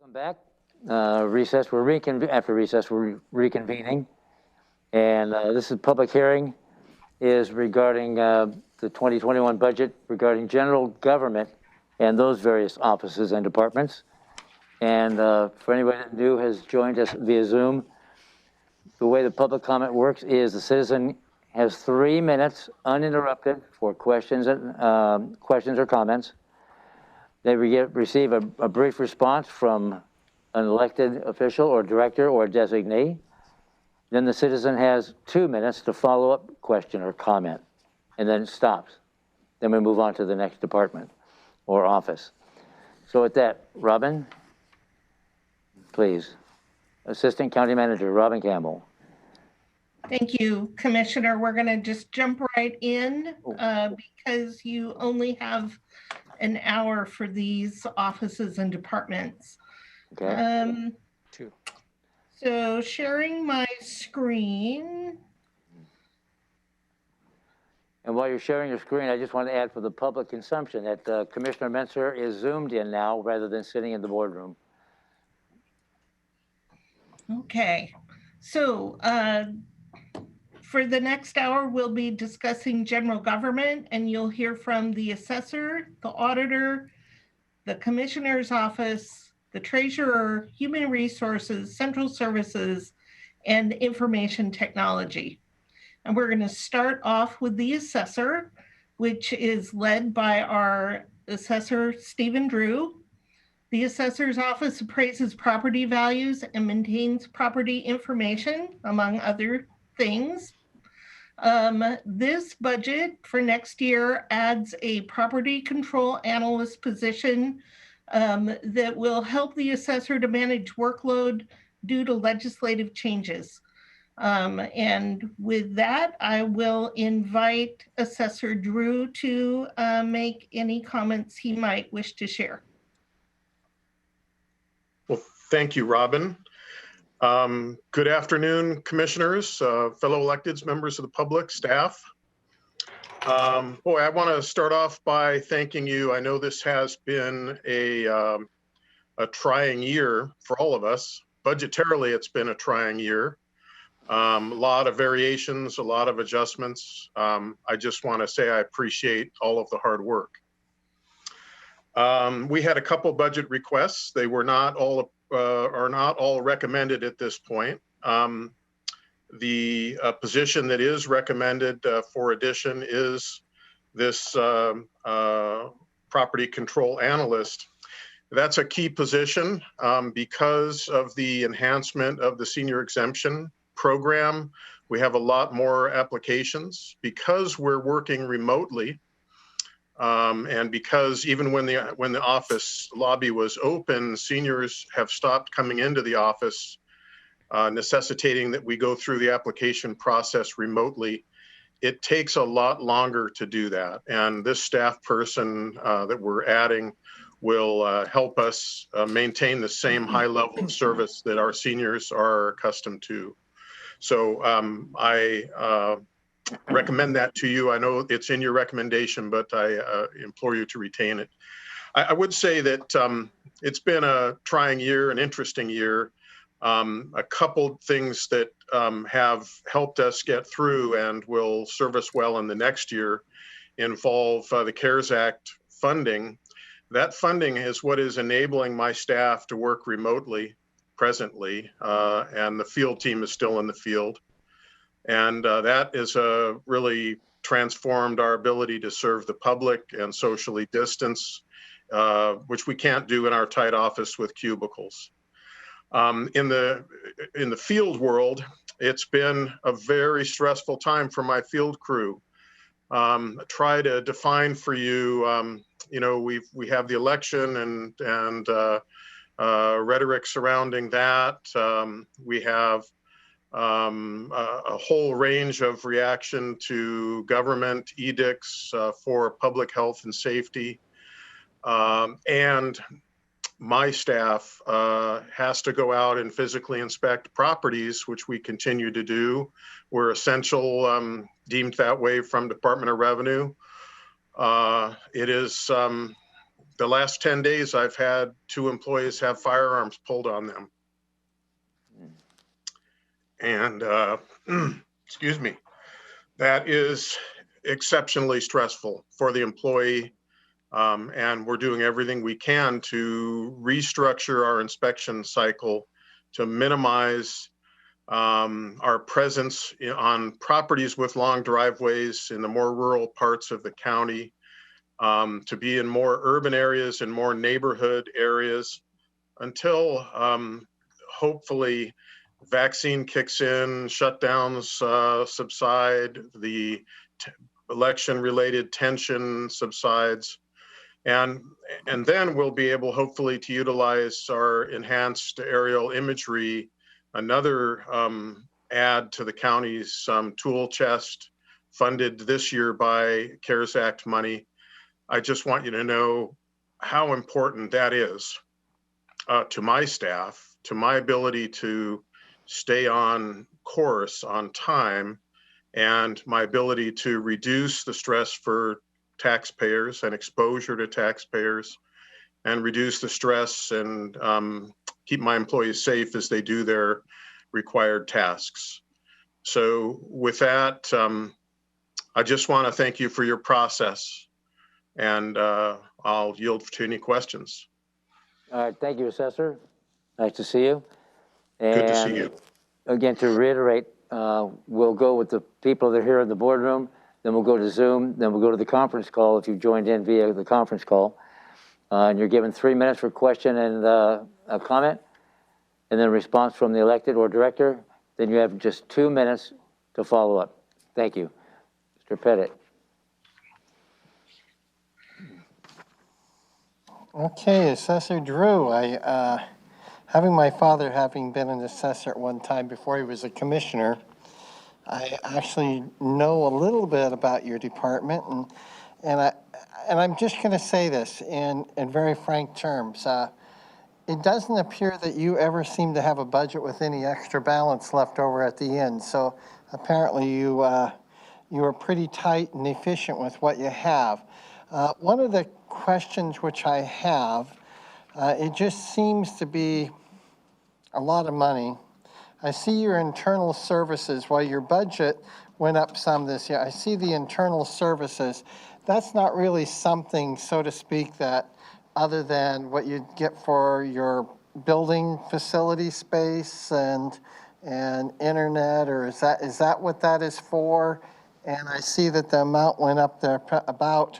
Welcome back. Recess. After recess. We're reconvening, and this is public hearing is regarding the 2021 budget regarding general government and those various offices and departments. And for anybody that new has joined us via Zoom, the way the public comment works is the citizen has 3 minutes uninterrupted for questions or comments. They receive a brief response from an elected official or director or designee. Then the citizen has 2 minutes to follow up question or comment, and then it stops. Then we move on to the next department or office. So with that, Robin, please. Assistant County Manager, Robin Campbell. Thank you, Commissioner. We're going to just jump right in because you only have an hour for these offices and departments. Okay. 2. So sharing my screen. And while you're sharing your screen, I just want to add for the public consumption that Commissioner Menser is zoomed in now rather than sitting in the boardroom. Okay, so for the next hour, we'll be discussing general government, and you'll hear from the assessor, the auditor, the commissioner's office, the treasurer, human resources, central services, and information technology. And we're going to start off with the assessor, which is led by our assessor, Stephen Drew. The assessor's office appraises property values and maintains property information, among other things. This budget for next year adds a property control analyst position that will help the assessor to manage workload due to legislative changes. And with that, I will invite Assessor Drew to make any comments he might wish to share. Well, thank you, Robin. Good afternoon, commissioners, fellow electeds, members of the public, staff. Boy, I want to start off by thanking you. I know this has been a trying year for all of us. Budgetarily, it's been a trying year. A lot of variations, a lot of adjustments. I just want to say I appreciate all of the hard work. We had a couple budget requests. They were not all are not all recommended at this point. The position that is recommended for addition is this property control analyst. That's a key position because of the enhancement of the senior exemption program. We have a lot more applications because we're working remotely. And because even when the office lobby was open, seniors have stopped coming into the office, necessitating that we go through the application process remotely. It takes a lot longer to do that. And this staff person that we're adding will help us maintain the same high level of service that our seniors are accustomed to. So I recommend that to you. I know it's in your recommendation, but I implore you to retain it. I would say that it's been a trying year, an interesting year. A couple things that have helped us get through and will serve us well in the next year involve the CARES Act funding. That funding is what is enabling my staff to work remotely presently, and the field team is still in the field. And that is really transformed our ability to serve the public and socially distance, which we can't do in our tight office with cubicles. In the field world, it's been a very stressful time for my field crew. Try to define for you, you know, we have the election and rhetoric surrounding that. We have a whole range of reaction to government edicts for public health and safety. And my staff has to go out and physically inspect properties, which we continue to do. We're essential, deemed that way from Department of Revenue. It is The last 10 days, I've had 2 employees have firearms pulled on them. And excuse me, that is exceptionally stressful for the employee. And we're doing everything we can to restructure our inspection cycle to minimize our presence on properties with long driveways in the more rural parts of the county, to be in more urban areas and more neighborhood areas until hopefully vaccine kicks in, shutdowns subside, the election-related tension subsides. And then we'll be able, hopefully, to utilize our enhanced aerial imagery, another add to the county's tool chest, funded this year by CARES Act money. I just want you to know how important that is to my staff, to my ability to stay on course, on time, and my ability to reduce the stress for taxpayers and exposure to taxpayers, and reduce the stress and keep my employees safe as they do their required tasks. So with that, I just want to thank you for your process, and I'll yield to any questions. All right, thank you, Assessor. Nice to see you. Good to see you. Again, to reiterate, we'll go with the people that are here in the boardroom, then we'll go to Zoom, then we'll go to the conference call if you joined in via the conference call. And you're given 3 minutes for question and a comment, and then a response from the elected or director. Then you have just 2 minutes to follow up. Thank you. Mr. Pettit. Okay, Assessor Drew, having my father having been an assessor at one time before he was a commissioner, I actually know a little bit about your department, and I'm just going to say this in very frank terms. It doesn't appear that you ever seem to have a budget with any extra balance left over at the end. So apparently you are pretty tight and efficient with what you have. One of the questions which I have, it just seems to be a lot of money. I see your internal services, while your budget went up some this year, I see the internal services. That's not really something, so to speak, that other than what you get for your building facility space and internet, or is that what that is for? And I see that the amount went up there about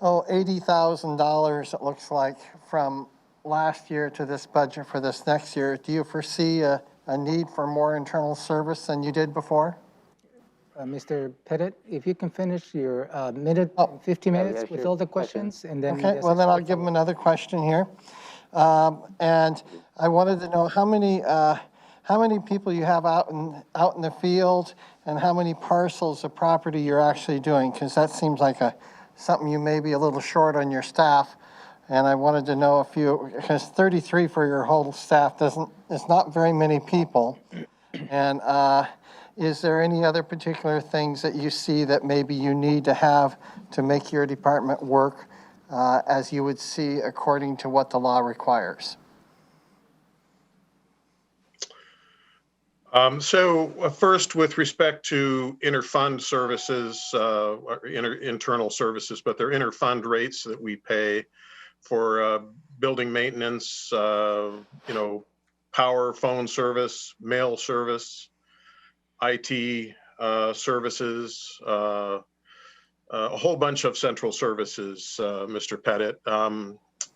$80,000, it looks like, from last year to this budget for this next year. Do you foresee a need for more internal service than you did before? Mr. Pettit, if you can finish your 50 minutes yeah, with sure. all the questions, and then Okay, well then I'll give him another question here. And I wanted to know how many people you have out in the field, and how many parcels of property you're actually doing, because that seems like something you may be a little short on your staff. And I wanted to know if you, because 33 for your whole staff it's not very many people. And is there any other particular things that you see that maybe you need to have to make your department work as you would see according to what the law requires? First, with respect to interfund services, internal services, but they're interfund rates that we pay for building maintenance, power, phone service, mail service, IT services, a whole bunch of central services, Mr. Pettit.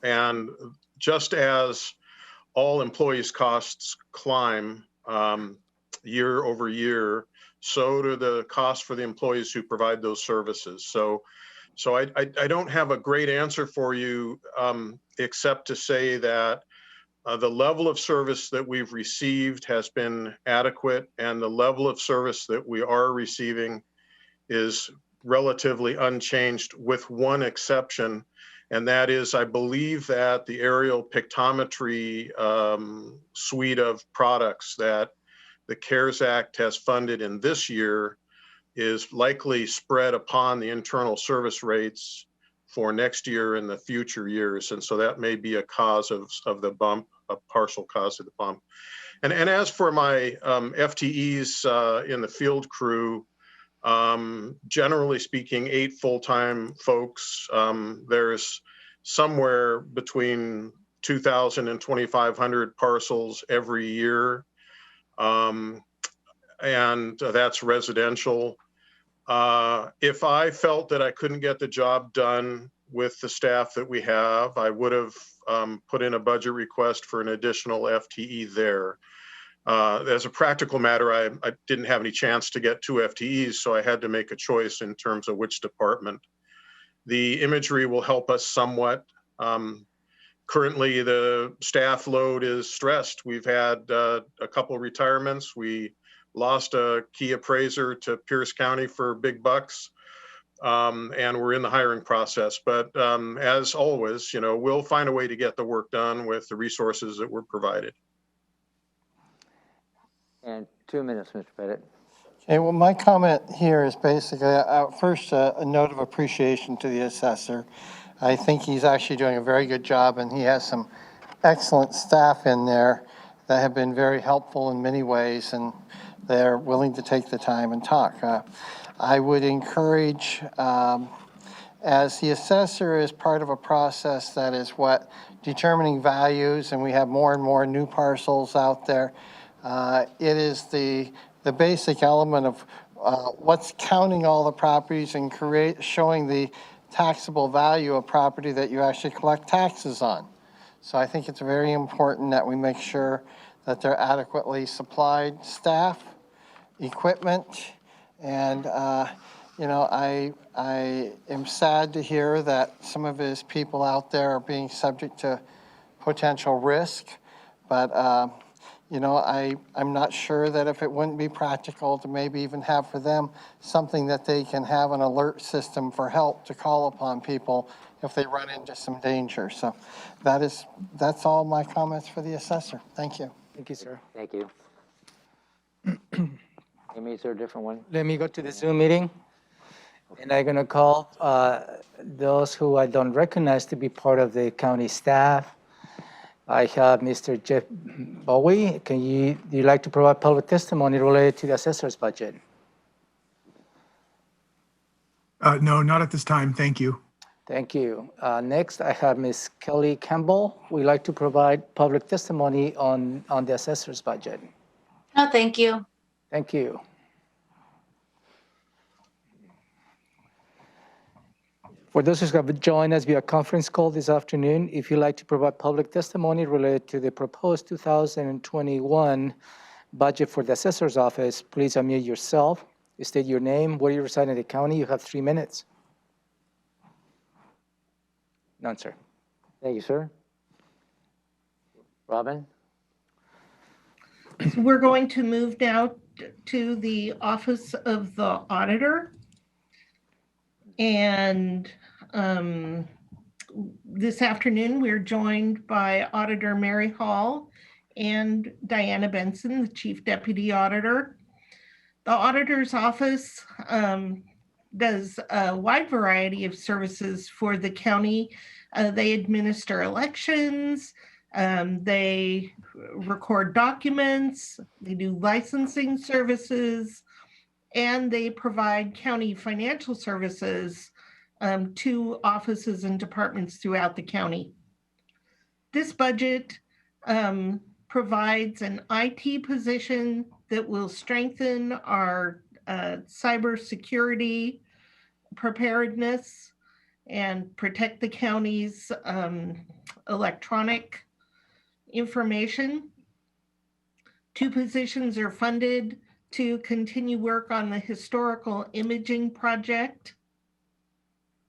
And just as all employees' costs climb year over year, so do the costs for the employees who provide those services. So I don't have a great answer for you, except to say that the level of service that we've received has been adequate, and the level of service that we are receiving is relatively unchanged, with one exception, and that is, I believe that the aerial pictometry suite of products that the CARES Act has funded in this year is likely spread upon the internal service rates for next year and the future years. And so that may be a cause of the bump, a partial cause of the bump. And as for my FTEs in the field crew, generally speaking, 8 full-time folks. There's somewhere between 2,000 and 2,500 parcels every year. And that's residential. If I felt that I couldn't get the job done with the staff that we have, I would have put in a budget request for an additional FTE there. As a practical matter, I didn't have any chance to get 2 FTEs, so I had to make a choice in terms of which department. The imagery will help us somewhat. Currently, the staff load is stressed. We've had a couple retirements. We lost a key appraiser to Pierce County for big bucks, and we're in the hiring process. But as always, you know, we'll find a way to get the work done with the resources that we're provided. And 2 minutes, Mr. Pettit. Okay, well, my comment here is basically, first, a note of appreciation to the assessor. I think he's actually doing a very good job, and he has some excellent staff in there that have been very helpful in many ways, and they're willing to take the time and talk. I would encourage, as the assessor is part of a process that is determining values, and we have more and more new parcels out there. It is the basic element of what's counting all the properties and showing the taxable value of property that you actually collect taxes on. So I think it's very important that we make sure that they're adequately supplied staff, equipment, and you know, I am sad to hear that some of his people out there are being subject to potential risk, but you know, I'm not sure that if it wouldn't be practical to maybe even have for them something that they can have an alert system for help to call upon people if they run into some danger. So that's all my comments for the assessor. Thank you. Thank you, sir. Thank you. Amy, is there a different one? Let me go to the Zoom meeting. And I'm going to call those who I don't recognize to be part of the county staff. I have Mr. Jeff Bowie. Do you like to provide public testimony related to the assessor's budget? No, not at this time. Thank you. Thank you. Next, I have Ms. Kelly Campbell. We'd like to provide public testimony on the assessor's budget. No, thank you. Thank you. For those who have joined us via conference call this afternoon, if you'd like to provide public testimony related to the proposed 2021 budget for the assessor's office, please unmute yourself. State your name, where you reside in the county. You have 3 minutes. None, sir. Thank you, sir. Robin? So we're going to move now to the Office of the Auditor. And this afternoon, we're joined by Auditor Mary Hall and Diana Benson, the Chief Deputy Auditor. The Auditor's Office does a wide variety of services for the county. They administer elections, they record documents, they do licensing services, and they provide county financial services to offices and departments throughout the county. This budget provides an IT position that will strengthen our cybersecurity preparedness and protect the county's electronic information. 2 positions are funded to continue work on the historical imaging project.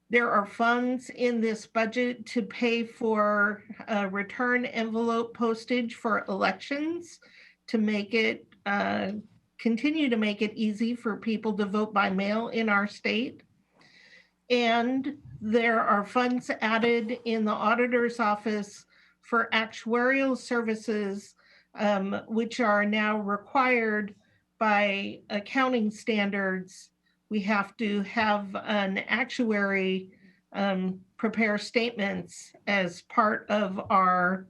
There are funds in this budget to pay for return envelope postage for elections to make it, continue to make it easy for people to vote by mail in our state. And there are funds added in the auditor's office for actuarial services, which are now required by accounting standards. We have to have an actuary prepare statements as part of our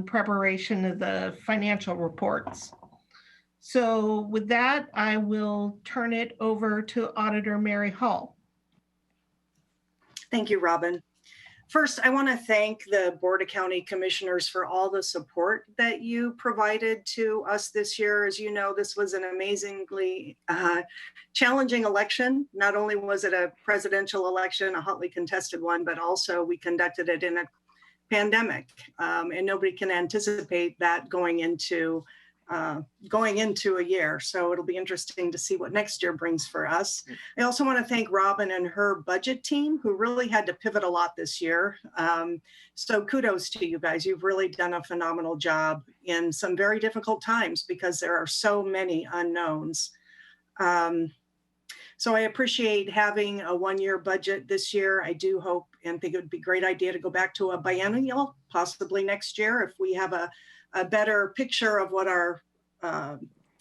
preparation of the financial reports. So with that, I will turn it over to Auditor Mary Hall. Thank you, Robin. First, I want to thank the Board of County Commissioners for all the support that you provided to us this year. As you know, this was an amazingly challenging election. Not only was it a presidential election, a hotly contested one, but also we conducted it in a pandemic. And nobody can anticipate that going into a year. So it'll be interesting to see what next year brings for us. I also want to thank Robin and her budget team, who really had to pivot a lot this year. So kudos to you guys. You've really done a phenomenal job in some very difficult times because there are so many unknowns. So I appreciate having a one-year budget this year. I do hope and think it would be a great idea to go back to a biennial, possibly next year, if we have a better picture of what our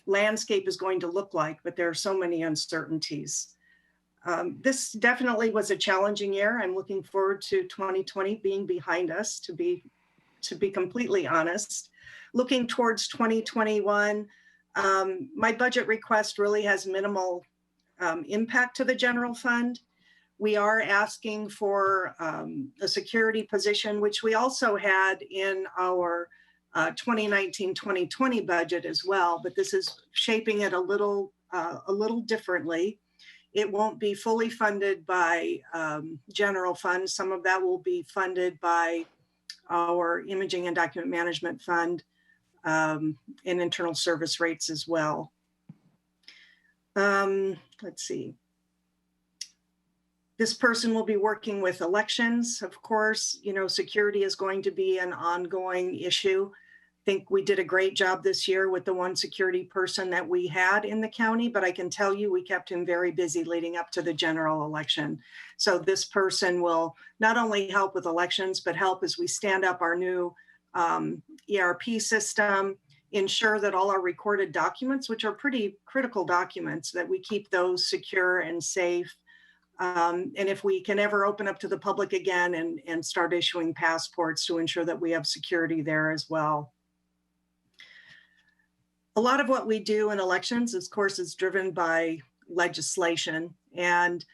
landscape is going to look like, but there are so many uncertainties. This definitely was a challenging year. I'm looking forward to 2020 being behind us, to be completely honest. Looking towards 2021, my budget request really has minimal impact to the general fund. We are asking for a security position, which we also had in our 2019-2020 budget as well, but this is shaping it a little differently. It won't be fully funded by general funds. Some of that will be funded by our imaging and document management fund and internal service rates as well. Let's see. This person will be working with elections, of course. You know, security is going to be an ongoing issue. I think we did a great job this year with the one security person that we had in the county, but I can tell you we kept him very busy leading up to the general election. So this person will not only help with elections, but help as we stand up our new ERP system, ensure that all our recorded documents, which are pretty critical documents, that we keep those secure and safe. And if we can ever open up to the public again and start issuing passports to ensure that we have security there as well. A lot of what we do in elections, of course, is driven by legislation. And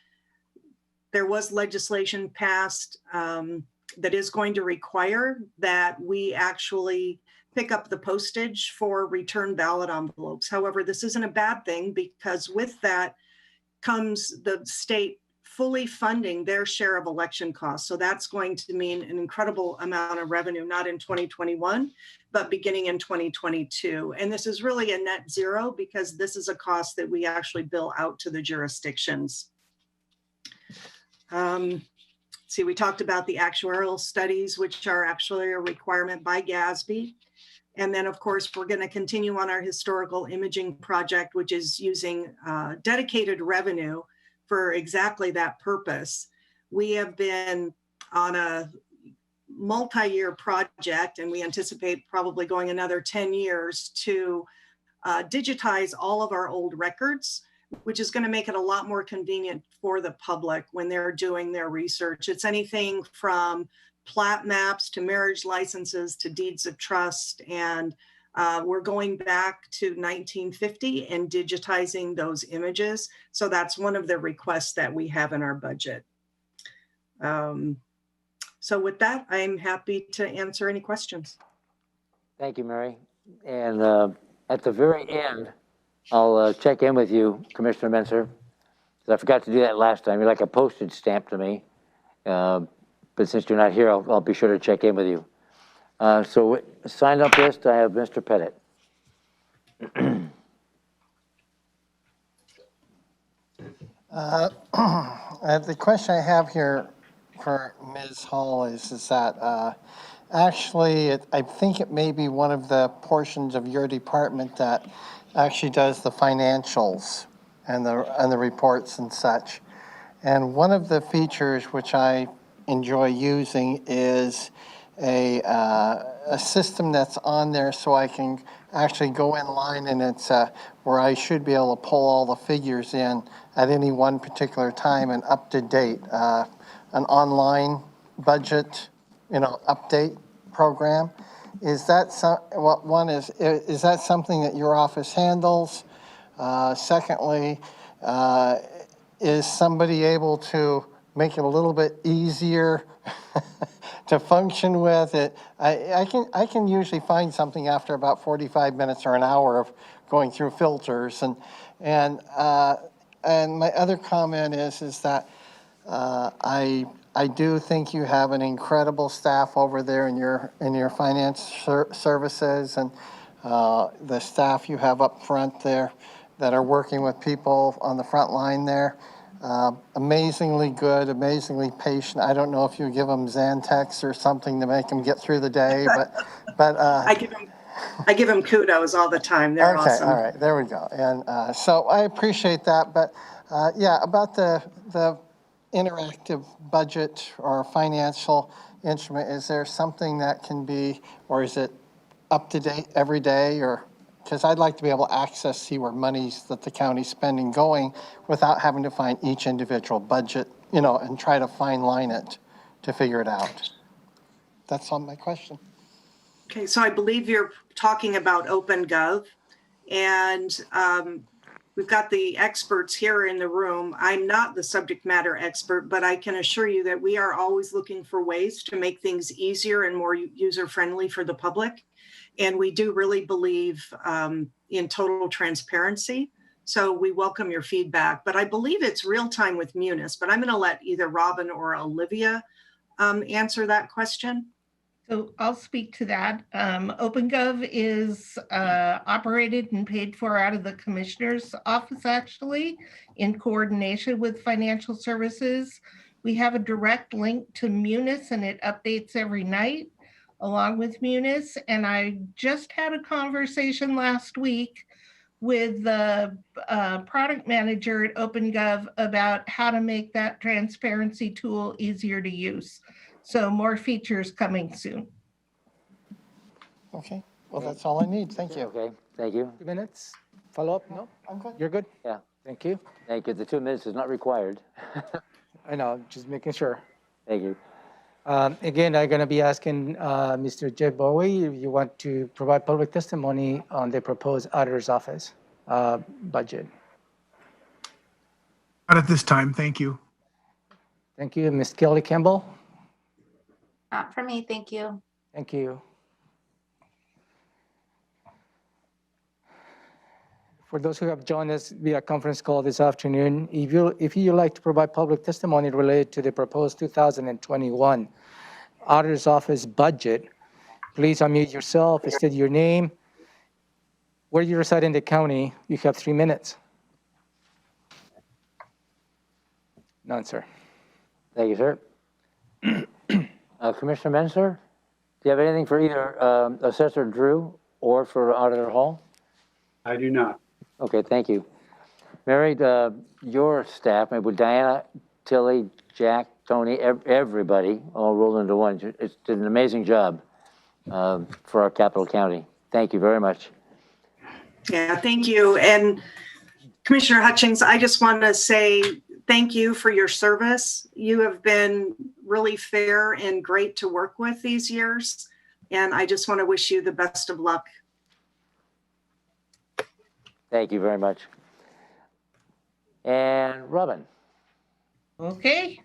there was legislation passed that is going to require that we actually pick up the postage for return ballot envelopes. However, this isn't a bad thing because with that comes the state fully funding their share of election costs. So that's going to mean an incredible amount of revenue, not in 2021, but beginning in 2022. And this is really a net zero because this is a cost that we actually bill out to the jurisdictions. See, we talked about the actuarial studies, which are actually a requirement by GASB. And then, of course, we're going to continue on our historical imaging project, which is using dedicated revenue for exactly that purpose. We have been on a multi-year project, and we anticipate probably going another 10 years to digitize all of our old records, which is going to make it a lot more convenient for the public when they're doing their research. It's anything from plat maps to marriage licenses to deeds of trust. And we're going back to 1950 and digitizing those images. So that's one of the requests that we have in our budget. So with that, I'm happy to answer any questions. Thank you, Mary. And at the very end, I'll check in with you, Commissioner Menser, because I forgot to do that last time. You're like a postage stamp to me. But since you're not here, I'll be sure to check in with you. So signed up list, I have Mr. Pettit. The question I have here for Ms. Hall is that actually, I think it may be one of the portions of your department that actually does the financials and the reports and such. And one of the features which I enjoy using is a system that's on there so I can actually go in line, and it's where I should be able to pull all the figures in at any one particular time and up to date. an online budget, update program. Is that is that something that your office handles? Secondly, is somebody able to make it a little bit easier to function with it? I can usually find something after about 45 minutes or an hour of going through filters. And my other comment is that I do think you have an incredible staff over there in your finance services, and the staff you have up front there that are working with people on the front line there. Amazingly good, amazingly patient. I don't know if you give them Xanax or something to make them get through the day, but I give them kudos all the time. They're okay, awesome. all right, there we go. And so I appreciate that, but yeah, about the interactive budget or financial instrument, is there something that can be, or is it up to date every day, or? Because I'd like to be able to see where monies that the county's spending going without having to find each individual budget, and try to fine line it to figure it out. That's all my question. Okay, so I believe you're talking about OpenGov, and we've got the experts here in the room. I'm not the subject matter expert, but I can assure you that we are always looking for ways to make things easier and more user-friendly for the public. And we do really believe in total transparency. So we welcome your feedback, but I believe it's real time with Munis, but I'm going to let either Robin or Olivia answer that question. So I'll speak to that. OpenGov is operated and paid for out of the Commissioner's office, actually, in coordination with financial services. We have a direct link to Munis, and it updates every night along with Munis. And I just had a conversation last week with the product manager at OpenGov about how to make that transparency tool easier to use. So more features coming soon. Okay, well, that's all I need. Thank you. Okay, thank you. 2 minutes, follow up? No, I'm good. you're good? Yeah, Thank you. thank you. The 2 minutes is not required. I know, just making sure. Thank you. Again, I'm going to be asking Mr. Jeff Bowie if you want to provide public testimony on the proposed auditor's office budget. Not at this time, thank you. Thank you. Ms. Kelly Campbell? Not for me, thank you. Thank you. For those who have joined us via conference call this afternoon, if you like to provide public testimony related to the proposed 2021 Auditor's Office budget, please unmute yourself, state your name, where you reside in the county. You have 3 minutes. None, sir. Thank you, sir. Commissioner Menser, do you have anything for either Assessor Drew or for Auditor Hall? I do not. Okay, thank you. Mary, your staff, maybe with Diana, Tilly, Jack, Tony, everybody, all rolled into one. It's did an amazing job for our capital county. Thank you very much. Yeah, thank you. And Commissioner Hutchings, I just want to say thank you for your service. You have been really fair and great to work with these years. And I just want to wish you the best of luck. Thank you very much. And Robin. Okay,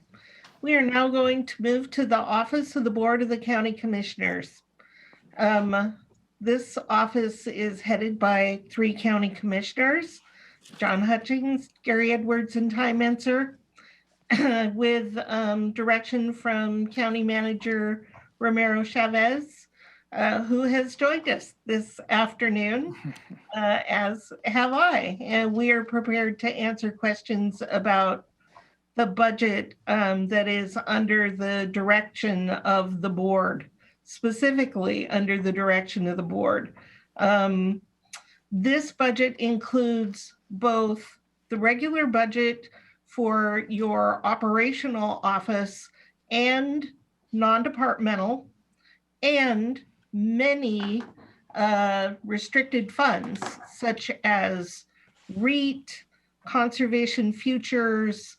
we are now going to move to the office of the Board of the County Commissioners. This office is headed by 3 county commissioners, John Hutchings, Gary Edwards, and Ty Menser, with direction from County Manager Romero Chavez, who has joined us this afternoon, as have I. And we are prepared to answer questions about the budget that is under the direction of the board, specifically under the direction of the board. This budget includes both the regular budget for your operational office and non-departmental, and many restricted funds such as REIT, conservation futures,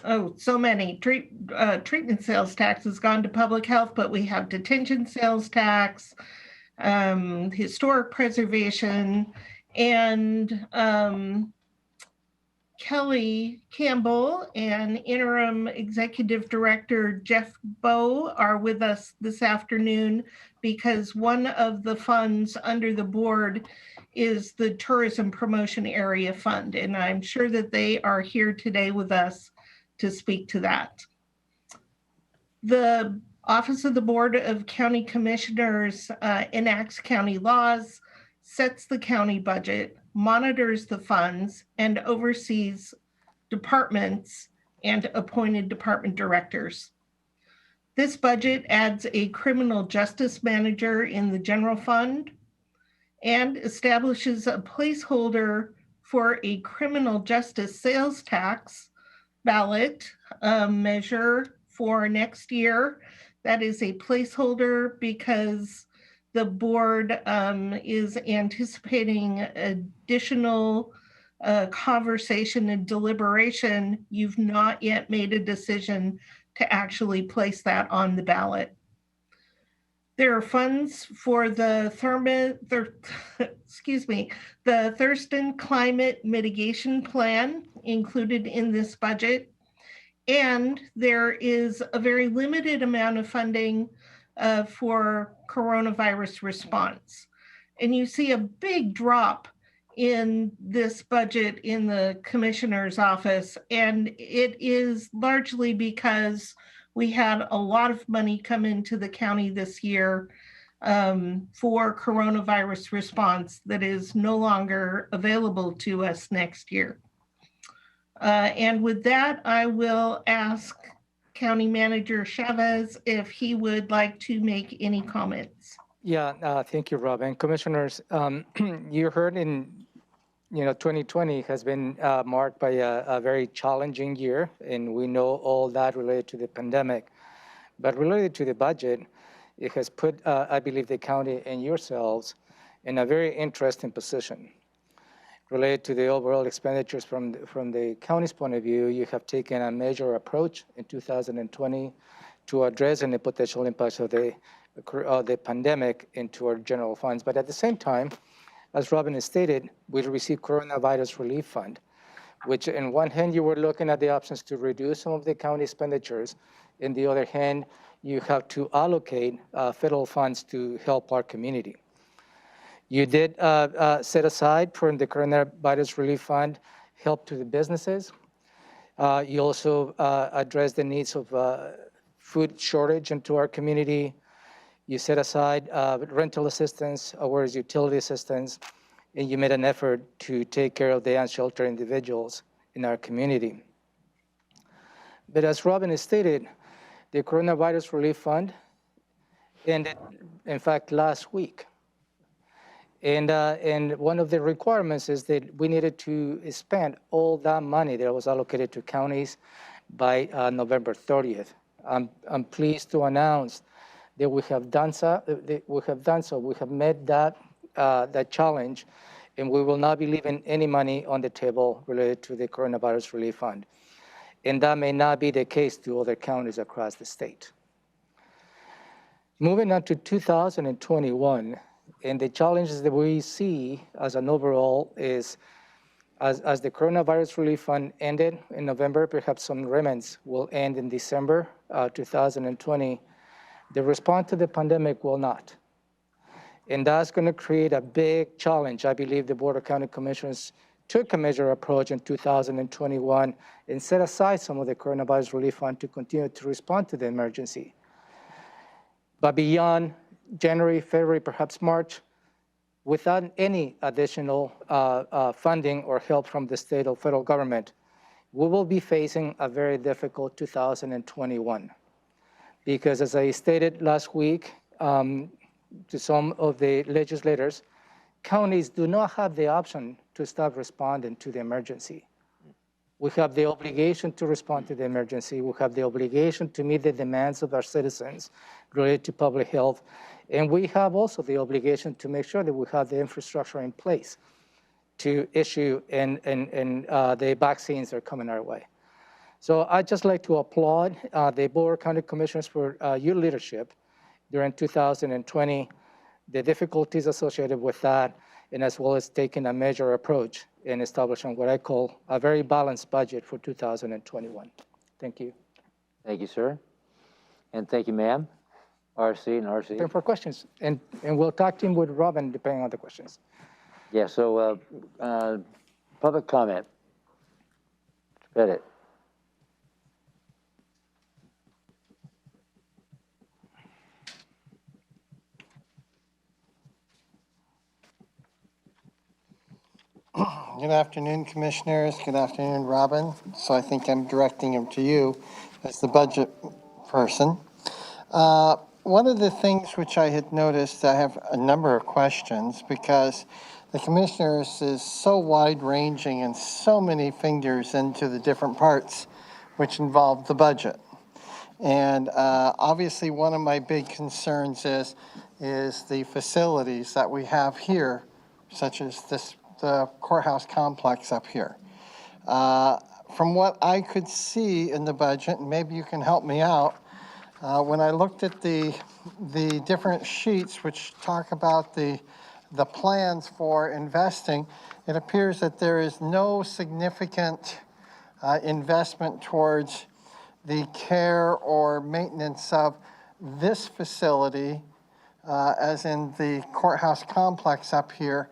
Oh, so many. Treatment sales tax has gone to public health, but we have detention sales tax, historic preservation, and Kelly Campbell and interim executive director Jeff Bowe are with us this afternoon because one of the funds under the board is the Tourism Promotion Area Fund, and I'm sure that they are here today with us to speak to that. The Office of the Board of County Commissioners enacts county laws, sets the county budget, monitors the funds, and oversees departments and appointed department directors. This budget adds a criminal justice manager in the general fund and establishes a placeholder for a criminal justice sales tax ballot measure for next year. That is a placeholder because the board is anticipating additional conversation and deliberation. You've not yet made a decision to actually place that on the ballot. There are funds for the the Thurston Climate Mitigation Plan included in this budget. And there is a very limited amount of funding for coronavirus response. And you see a big drop in this budget in the commissioner's office. And it is largely because we had a lot of money come into the county this year for coronavirus response that is no longer available to us next year. And with that, I will ask County Manager Chavez if he would like to make any comments. Yeah, thank you, Robin. Commissioners, you heard 2020 has been marked by a very challenging year, and we know all that related to the pandemic. But related to the budget, it has put, I believe, the county and yourselves in a very interesting position. Related to the overall expenditures from the county's point of view, you have taken a major approach in 2020 to address any potential impacts of the pandemic into our general funds. But at the same time, as Robin has stated, we received coronavirus relief fund, which in one hand, you were looking at the options to reduce some of the county expenditures. In the other hand, you have to allocate federal funds to help our community. You did set aside for the coronavirus relief fund help to the businesses. You also addressed the needs of food shortage into our community. You set aside rental assistance, whereas utility assistance, and you made an effort to take care of the unsheltered individuals in our community. But as Robin has stated, the coronavirus relief fund ended, in fact, last week. And one of the requirements is that we needed to spend all that money that was allocated to counties by November 30th. I'm pleased to announce that we have done so. We have met that challenge, and we will not be leaving any money on the table related to the coronavirus relief fund. And that may not be the case to other counties across the state. Moving on to 2021, and the challenges that we see as an overall is, as the coronavirus relief fund ended in November, perhaps some remnants will end in December 2020. The response to the pandemic will not. And that's going to create a big challenge. I believe the Board of County Commissioners took a measured approach in 2021 and set aside some of the coronavirus relief fund to continue to respond to the emergency. But beyond January, February, perhaps March, without any additional funding or help from the state or federal government, we will be facing a very difficult 2021. Because as I stated last week to some of the legislators, counties do not have the option to stop responding to the emergency. We have the obligation to respond to the emergency. We have the obligation to meet the demands of our citizens related to public health. And we have also the obligation to make sure that we have the infrastructure in place to issue and the vaccines that are coming our way. So I'd just like to applaud the Board of County Commissioners for your leadership during 2020, the difficulties associated with that, and as well as taking a measured approach in establishing what I call a very balanced budget for 2021. Thank you. Thank you, sir. And thank you, ma'am. RC and RC. Time for questions, and we'll talk to him with Robin depending on the questions. Yeah, so public comment. Read it. Good afternoon, Commissioners. Good afternoon, Robin. So I think I'm directing him to you as the budget person. One of the things which I had noticed, I have a number of questions because the Commissioners is so wide-ranging and so many fingers into the different parts which involve the budget. And obviously, one of my big concerns is the facilities that we have here, such as the courthouse complex up here. From what I could see in the budget, and maybe you can help me out, when I looked at the different sheets which talk about the plans for investing, it appears that there is no significant investment towards the care or maintenance of this facility, as in the courthouse complex up here,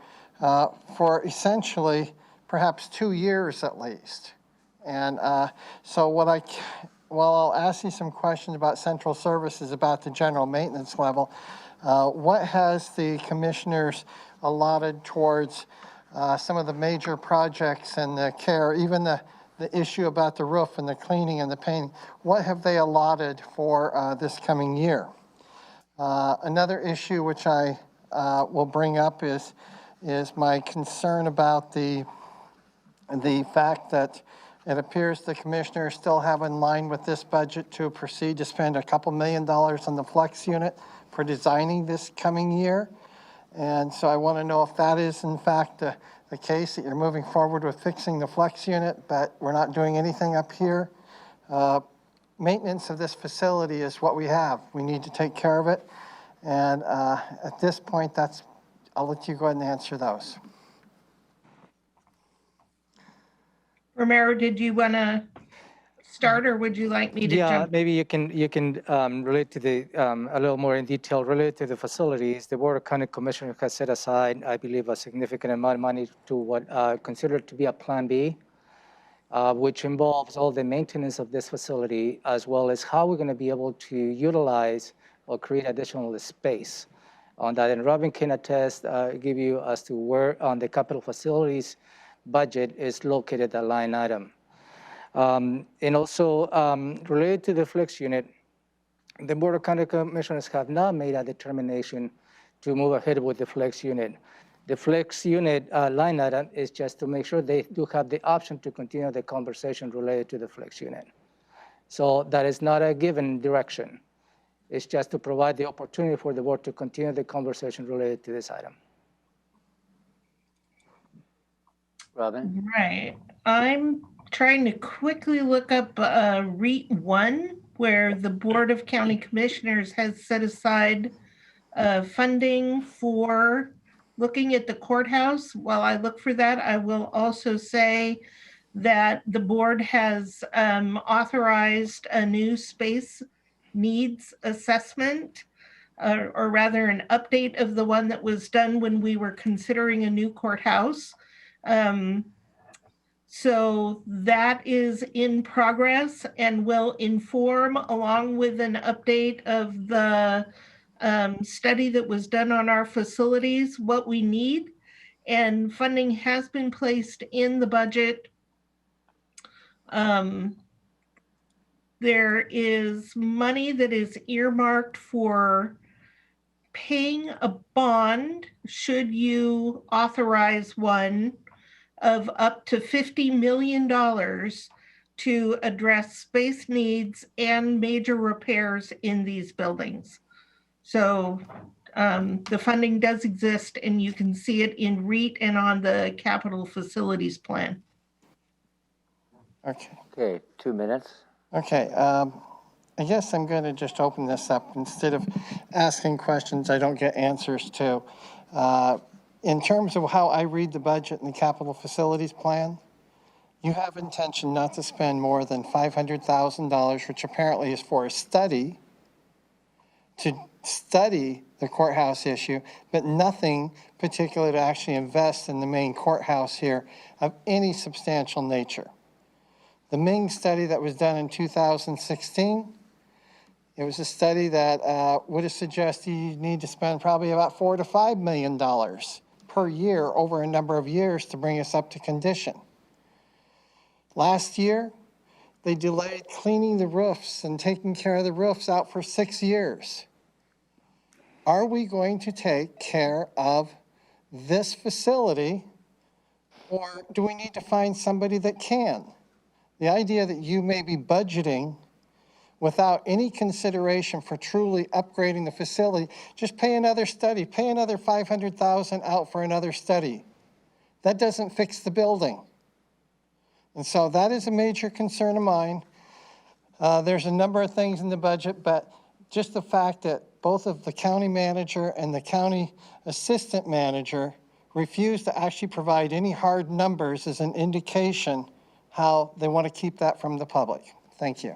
for essentially perhaps 2 years at least. And so I'll ask you some questions about central services, about the general maintenance level. What has the commissioners allotted towards some of the major projects and the care, even the issue about the roof and the cleaning and the painting? What have they allotted for this coming year? Another issue which I will bring up is my concern about the fact that it appears the commissioners still have in line with this budget to proceed to spend a couple $1 million on the flex unit for designing this coming year. And so I want to know if that is in fact the case, that you're moving forward with fixing the flex unit, but we're not doing anything up here. Maintenance of this facility is what we have. We need to take care of it. And at this point, I'll let you go ahead and answer those. Romero, did you want to start, or would you like me to jump? Maybe you can relate to the a little more in detail related to the facilities. The Board of County Commissioners has set aside, I believe, a significant amount of money to what considered to be a Plan B, which involves all the maintenance of this facility, as well as how we're going to be able to utilize or create additional space on that. And Robin can attest, give you as to where on the capital facilities budget is located, that line item. And also related to the flex unit, the Board of County Commissioners have not made a determination to move ahead with the flex unit. The flex unit line item is just to make sure they do have the option to continue the conversation related to the flex unit. So that is not a given direction. It's just to provide the opportunity for the board to continue the conversation related to this item. Robin? Right. I'm trying to quickly look up REIT 1, where the Board of County Commissioners has set aside funding for looking at the courthouse. While I look for that, I will also say that the board has authorized a new space needs assessment, or rather an update of the one that was done when we were considering a new courthouse. So that is in progress and will inform, along with an update of the study that was done on our facilities, what we need. And funding has been placed in the budget. There is money that is earmarked for paying a bond, should you authorize one, of up to $50 million to address space needs and major repairs in these buildings. So the funding does exist, and you can see it in REIT and on the capital facilities plan. Okay. Okay, 2 minutes. Okay, I guess I'm going to just open this up. Instead of asking questions I don't get answers to. In terms of how I read the budget and the capital facilities plan, you have intention not to spend more than $500,000, which apparently is for a study, to study the courthouse issue, but nothing particular to actually invest in the main courthouse here of any substantial nature. The Ming study that was done in 2016, it was a study that would have suggested you need to spend probably about $4 to $5 million per year over a number of years to bring us up to condition. Last year, they delayed cleaning the roofs and taking care of the roofs out for 6 years. Are we going to take care of this facility, or do we need to find somebody that can? The idea that you may be budgeting without any consideration for truly upgrading the facility, just pay another study, pay another $500,000 out for another study. That doesn't fix the building. And so that is a major concern of mine. There's a number of things in the budget, but just the fact that both of the county manager and the county assistant manager refused to actually provide any hard numbers is an indication how they want to keep that from the public. Thank you.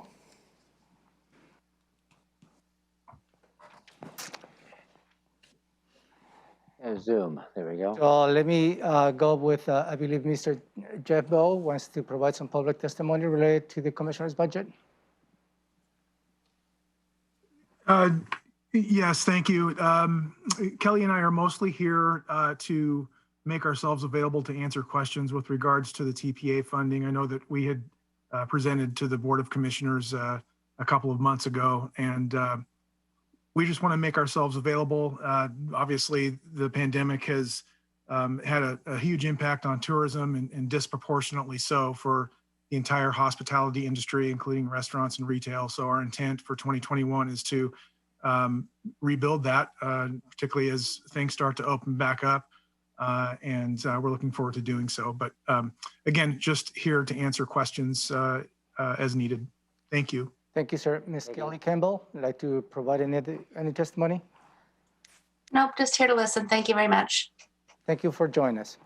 Zoom, there we go. So let me go with, I believe Mr. Jeff Bowe wants to provide some public testimony related to the commissioner's budget. Yes, thank you. Kelly and I are mostly here to make ourselves available to answer questions with regards to the TPA funding. I know that we had presented to the Board of Commissioners a couple of months ago, and we just want to make ourselves available. Obviously, the pandemic has had a huge impact on tourism and disproportionately so for the entire hospitality industry, including restaurants and retail. So our intent for 2021 is to rebuild that, particularly as things start to open back up. And we're looking forward to doing so. But again, just here to answer questions as needed. Thank you. Thank you, sir. Ms. Kelly Campbell, would like to provide any testimony? Nope, just here to listen. Thank you very much. Thank you for joining us.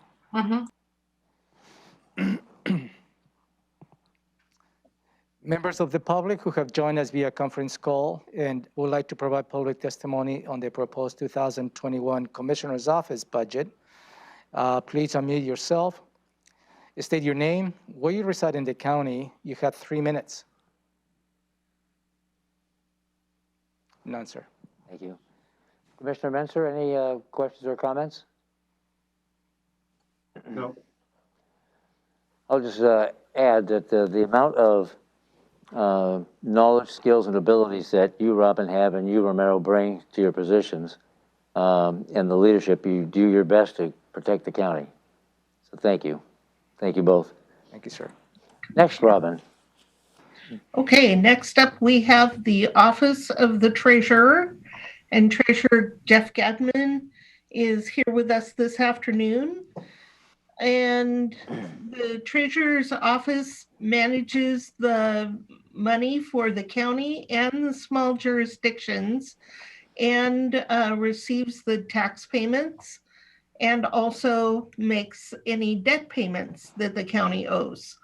Members of the public who have joined us via conference call and would like to provide public testimony on the proposed 2021 Commissioner's Office budget, please unmute yourself, state your name, where you reside in the county. You have 3 minutes. None, sir. Thank you. Commissioner Menser, any questions or comments? No. I'll just add that the amount of knowledge, skills, and abilities that you, Robin, have and you, Romero, bring to your positions and the leadership, you do your best to protect the county. So thank you. Thank you both. Thank you, sir. Next, Robin. Okay, next up, we have the Office of the Treasurer, and Treasurer Jeff Gadman is here with us this afternoon. And the Treasurer's Office manages the money for the county and the small jurisdictions and receives the tax payments and also makes any debt payments that the county owes.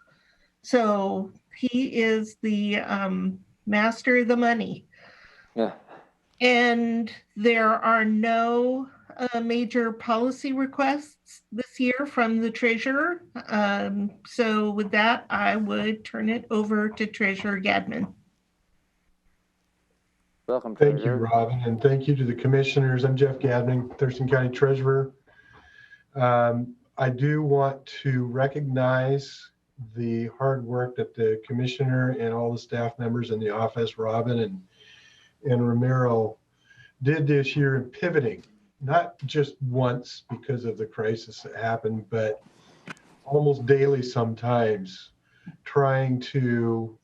So he is the master of the money. Yeah. And there are no major policy requests this year from the treasurer. So with that, I would turn it over to Treasurer Gadman. Welcome, Thank you, Treasurer. Robin, and thank you to the commissioners. I'm Jeff Gadman, Thurston County Treasurer. I do want to recognize the hard work that the commissioner and all the staff members in the office, Robin and Romero, did this year in pivoting, not just once because of the crisis that happened, but almost daily sometimes, trying to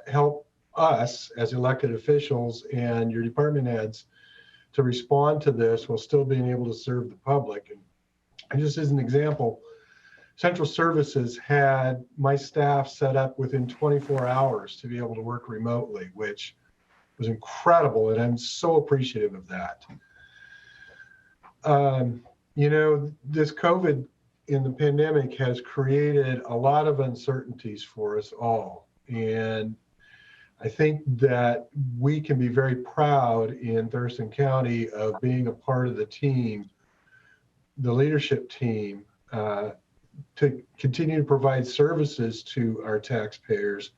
help us as elected officials and your department heads to respond to this while still being able to serve the public. And just as an example, Central Services had my staff set up within 24 hours to be able to work remotely, which was incredible, and I'm so appreciative of that. You know, this COVID in the pandemic has created a lot of uncertainties for us all. And I think that we can be very proud in Thurston County of being a part of the team, the leadership team, to continue to provide services to our taxpayers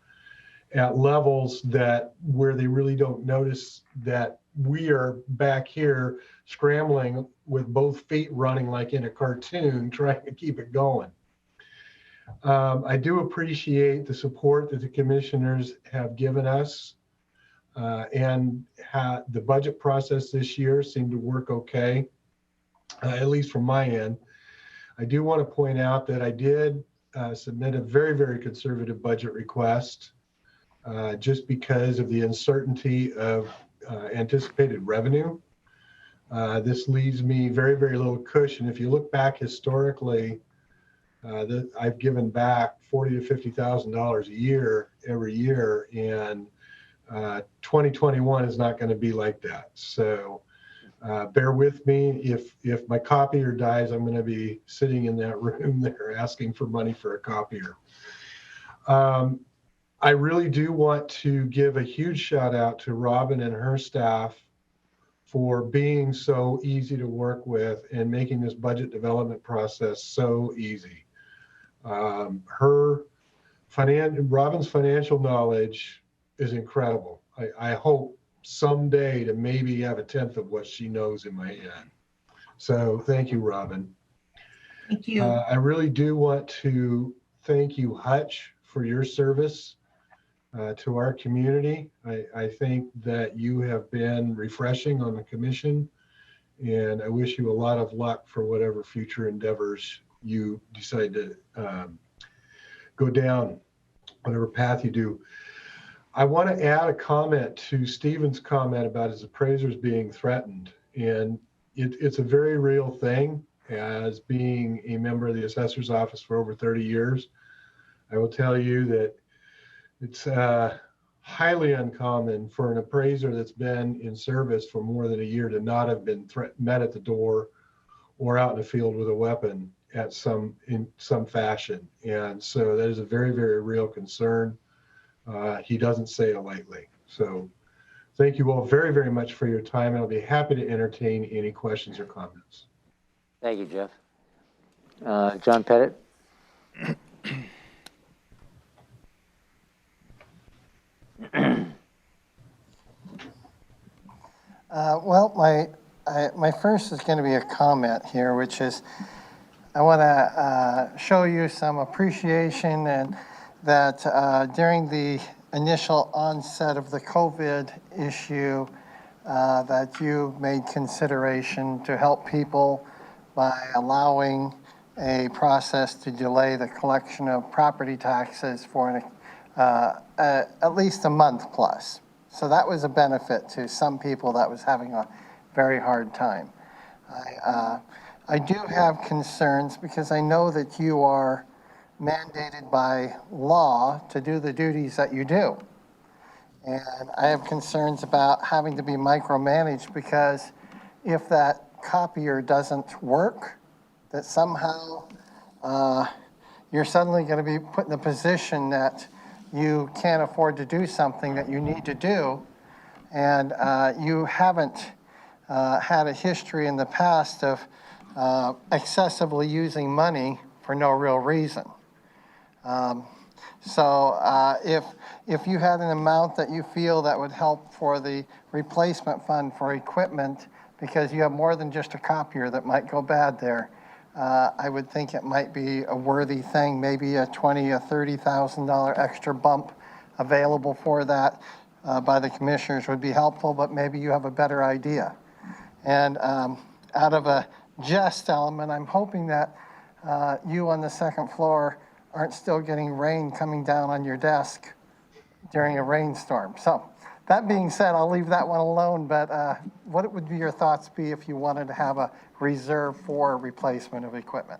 at levels that where they really don't notice that we are back here scrambling with both feet running like in a cartoon, trying to keep it going. I do appreciate the support that the commissioners have given us, and the budget process this year seemed to work okay, at least from my end. I do want to point out that I did submit a very, very conservative budget request just because of the uncertainty of anticipated revenue. This leaves me very, very little cushion. If you look back historically, I've given back $40,000 to $50,000 a year every year, and 2021 is not going to be like that. So bear with me. If my copier dies, I'm going to be sitting in that room there asking for money for a copier. I really do want to give a huge shout out to Robin and her staff for being so easy to work with and making this budget development process so easy. Robin's financial knowledge is incredible. I hope someday to maybe have a tenth of what she knows in my head. So thank you, Robin. Thank you. I really do want to thank you, Hutch, for your service to our community. I think that you have been refreshing on the commission, and I wish you a lot of luck for whatever future endeavors you decide to go down, whatever path you do. I want to add a comment to Stephen's comment about his appraisers being threatened. And it's a very real thing. As being a member of the assessor's office for over 30 years, I will tell you that it's highly uncommon for an appraiser that's been in service for more than a year to not have been met at the door or out in the field with a weapon in some fashion. And so that is a very, very real concern. He doesn't say it lightly. So thank you all very, very much for your time. I'll be happy to entertain any questions or comments. Thank you, Jeff. John Pettit. Well, my first is going to be a comment here, which is I want to show you some appreciation and that during the initial onset of the COVID issue, that you made consideration to help people by allowing a process to delay the collection of property taxes for at least a month plus. So that was a benefit to some people that was having a very hard time. I do have concerns because I know that you are mandated by law to do the duties that you do. And I have concerns about having to be micromanaged because if that copier doesn't work, that somehow you're suddenly going to be put in a position that you can't afford to do something that you need to do, and you haven't had a history in the past of excessively using money for no real reason. So if you had an amount that you feel that would help for the replacement fund for equipment, because you have more than just a copier that might go bad there, I would think it might be a worthy thing, maybe a $20,000 or $30,000 extra bump available for that by the commissioners would be helpful, but maybe you have a better idea. And out of a jest element, I'm hoping that you on the second floor aren't still getting rain coming down on your desk during a rainstorm. So that being said, I'll leave that one alone, but what would your thoughts be if you wanted to have a reserve for replacement of equipment?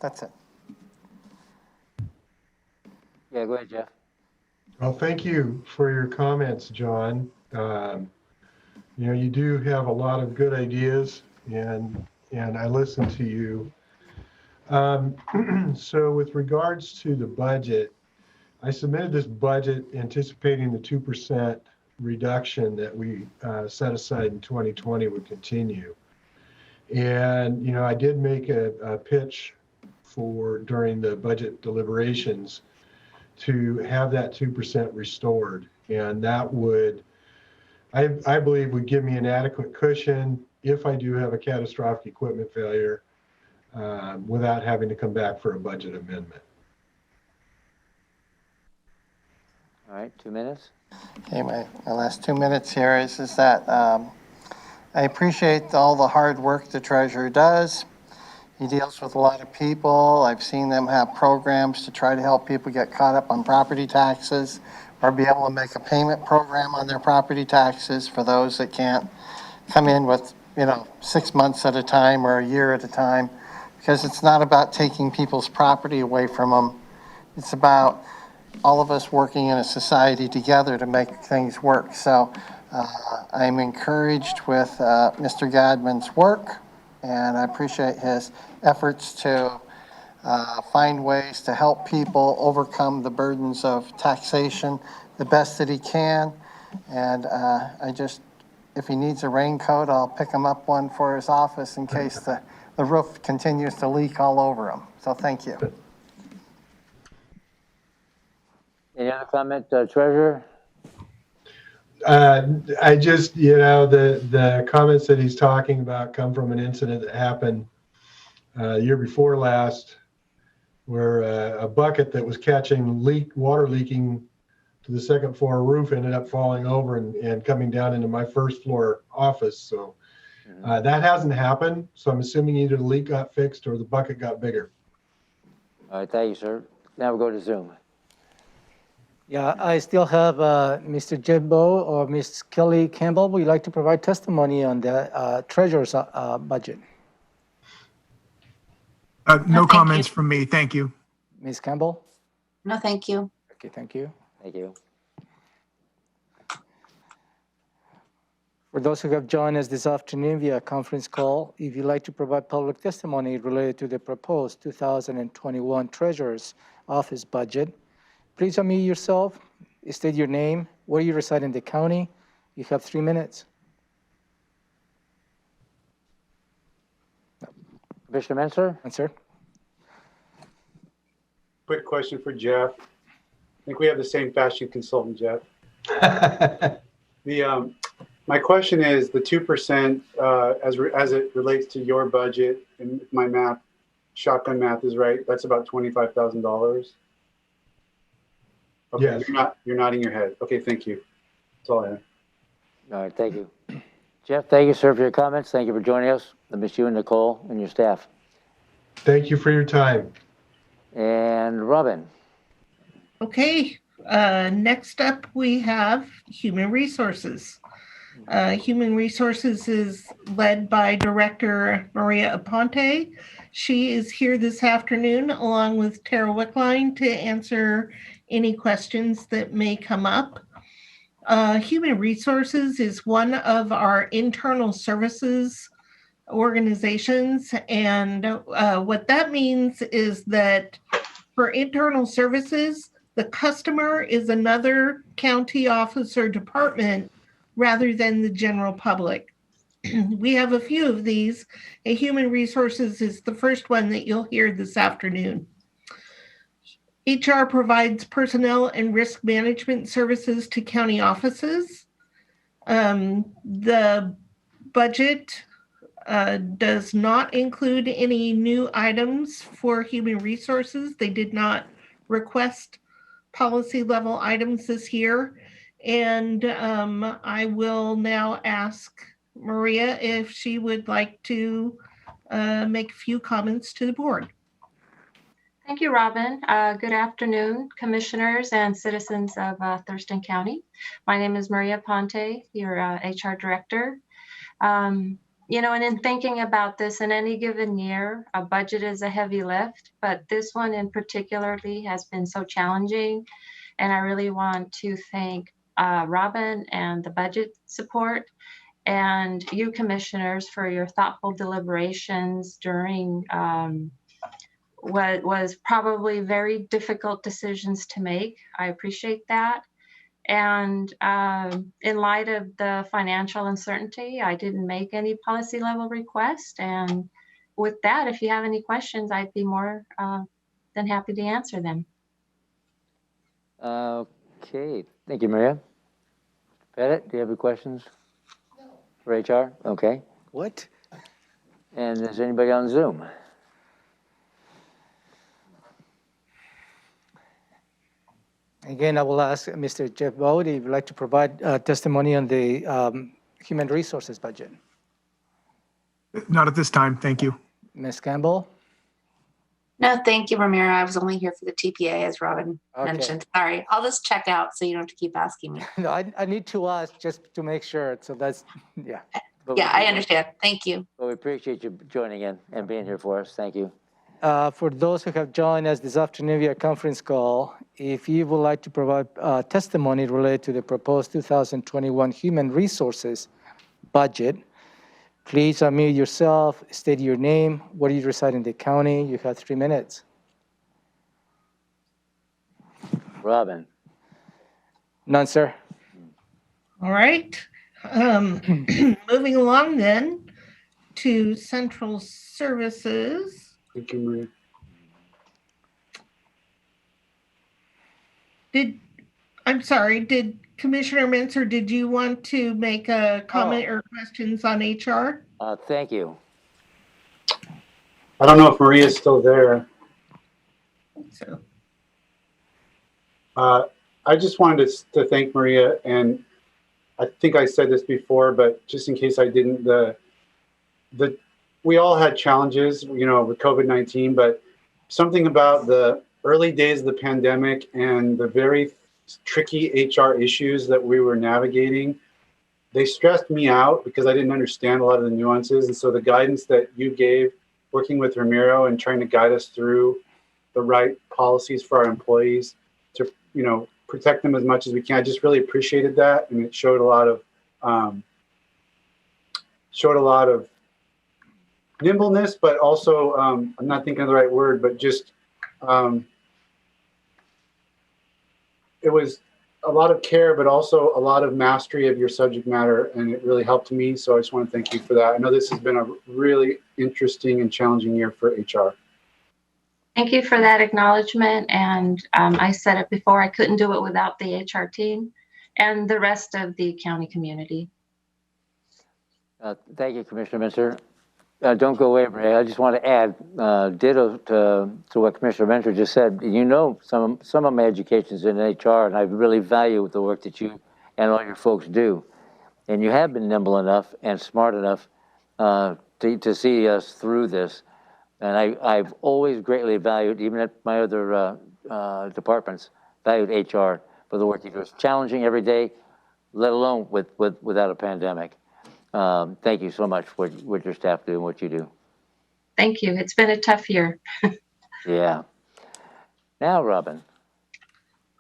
That's it. Yeah, go ahead, Jeff. Well, thank you for your comments, John. You do have a lot of good ideas, and I listen to you. So with regards to the budget, I submitted this budget anticipating the 2% reduction that we set aside in 2020 would continue. And, I did make a pitch during the budget deliberations to have that 2% restored. And that would, I believe, would give me an adequate cushion if I do have a catastrophic equipment failure without having to come back for a budget amendment. All right, 2 minutes. Okay, my last 2 minutes here is that I appreciate all the hard work the treasurer does. He deals with a lot of people. I've seen them have programs to try to help people get caught up on property taxes or be able to make a payment program on their property taxes for those that can't come in with, 6 months at a time or a year at a time, because it's not about taking people's property away from them. It's about all of us working in a society together to make things work. So I'm encouraged with Mr. Gadman's work, and I appreciate his efforts to find ways to help people overcome the burdens of taxation the best that he can. And if he needs a raincoat, I'll pick him up one for his office in case the roof continues to leak all over him. So thank you. Any other comment, Treasurer? I just, the comments that he's talking about come from an incident that happened year before last, where a bucket that was catching water leaking to the second floor roof ended up falling over and coming down into my first floor office. So that hasn't happened. So I'm assuming either the leak got fixed or the bucket got bigger. All right, thank you, sir. Now we'll go to Zoom. Yeah, I still have Mr. Jimbo or Ms. Kelly Campbell. Would you like to provide testimony on the treasurer's budget? No thank comments you. from me. Thank you. Ms. Campbell? No, thank you. Okay, thank you. Thank you. For those who have joined us this afternoon via conference call, if you'd like to provide public testimony related to the proposed 2021 Treasurer's Office budget, please unmute yourself, state your name, where you reside in the county. You have 3 minutes. Commissioner Menser? Answer. Quick question for Jeff. I think we have the same fashion consultant, Jeff. My question is the 2% as it relates to your budget, and if my math, shotgun math is right, that's about $25,000. Okay, Yes. You're nodding your head. Okay, thank you. That's all I have. All right, thank you. Jeff, thank you, sir, for your comments. Thank you for joining us. I miss you and Nicole and your staff. Thank you for your time. And Robin? Okay, next up we have Human Resources. Human Resources is led by Director Maria Aponte. She is here this afternoon along with Tara Wickline to answer any questions that may come up. Human Resources is one of our internal services organizations, and what that means is that for internal services, the customer is another county office or department rather than the general public. We have a few of these. A Human Resources is the first one that you'll hear this afternoon. HR provides personnel and risk management services to county offices. The budget does not include any new items for Human Resources. They did not request policy level items this year. And I will now ask Maria if she would like to make a few comments to the board. Thank you, Robin. Good afternoon, commissioners and citizens of Thurston County. My name is Maria Ponte, your HR director. You know, and in thinking about this, in any given year, a budget is a heavy lift, but this one in particularly has been so challenging. And I really want to thank Robin and the budget support and you commissioners for your thoughtful deliberations during what was probably very difficult decisions to make. I appreciate that. And in light of the financial uncertainty, I didn't make any policy level request. And with that, if you have any questions, I'd be more than happy to answer them. Okay, thank you, Maria. Pettit, do you have any questions? No. For HR? Okay. What? And is anybody on Zoom? Again, I will ask Mr. Jeff Bowdy if you'd like to provide testimony on the human resources budget. Not at this time, thank you. Ms. Campbell? No, thank you, Ramira. I was only here for the TPA, as Robin Okay. mentioned. Sorry, I'll just check out so you don't have to keep asking me. No, I need to ask just to make sure. So that's, yeah. Yeah, I understand. Thank you. Well, we appreciate you joining in and being here for us. Thank you. For those who have joined us this afternoon via conference call, if you would like to provide testimony related to the proposed 2021 human resources budget, please unmute yourself, state your name, where you reside in the county. You have 3 minutes. Robin. None, sir. All right. Moving along then to central services. Thank you, Maria. Did Commissioner Mensah, did you want to make a comment or questions on HR? Thank you. I don't know if Maria's still there. So, I just wanted to thank Maria, and I think I said this before, but just in case I didn't, we all had challenges, you know, with COVID-19, but something about the early days of the pandemic and the very tricky HR issues that we were navigating, they stressed me out because I didn't understand a lot of the nuances. And so the guidance that you gave, working with Ramiro and trying to guide us through the right policies for our employees to, you know, protect them as much as we can, I just really appreciated that. And it showed a lot of nimbleness, but also, I'm not thinking of the right word, but just, it was a lot of care, but also a lot of mastery of your subject matter, and it really helped me. So I just want to thank you for that. I know this has been a really interesting and challenging year for HR. Thank you for that acknowledgement. And I said it before, I couldn't do it without the HR team and the rest of the county community. Thank you, Commissioner Mensah. Don't go away, Ray. I just want to add, ditto to what Commissioner Mensah just said. You know, some of my education is in HR, and I really value the work that you and all your folks do. And you have been nimble enough and smart enough to see us through this. And I've always greatly valued, even at my other departments, valued HR for the work you do. It's challenging every day, let alone without a pandemic. Thank you so much for what your staff do and what you do. Thank you. It's been a tough year. Yeah. Now, Robin.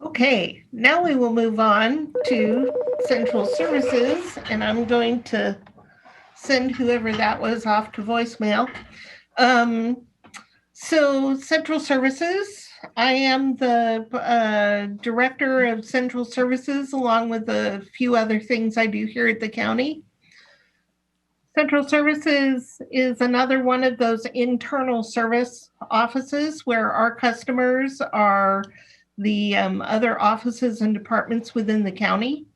okay, now we will move on to central services, and I'm going to send whoever that was off to voicemail. So central services, I am the director of central services, along with a few other things I do here at the county. Central services is another one of those internal service offices where our customers are the other offices and departments within the county.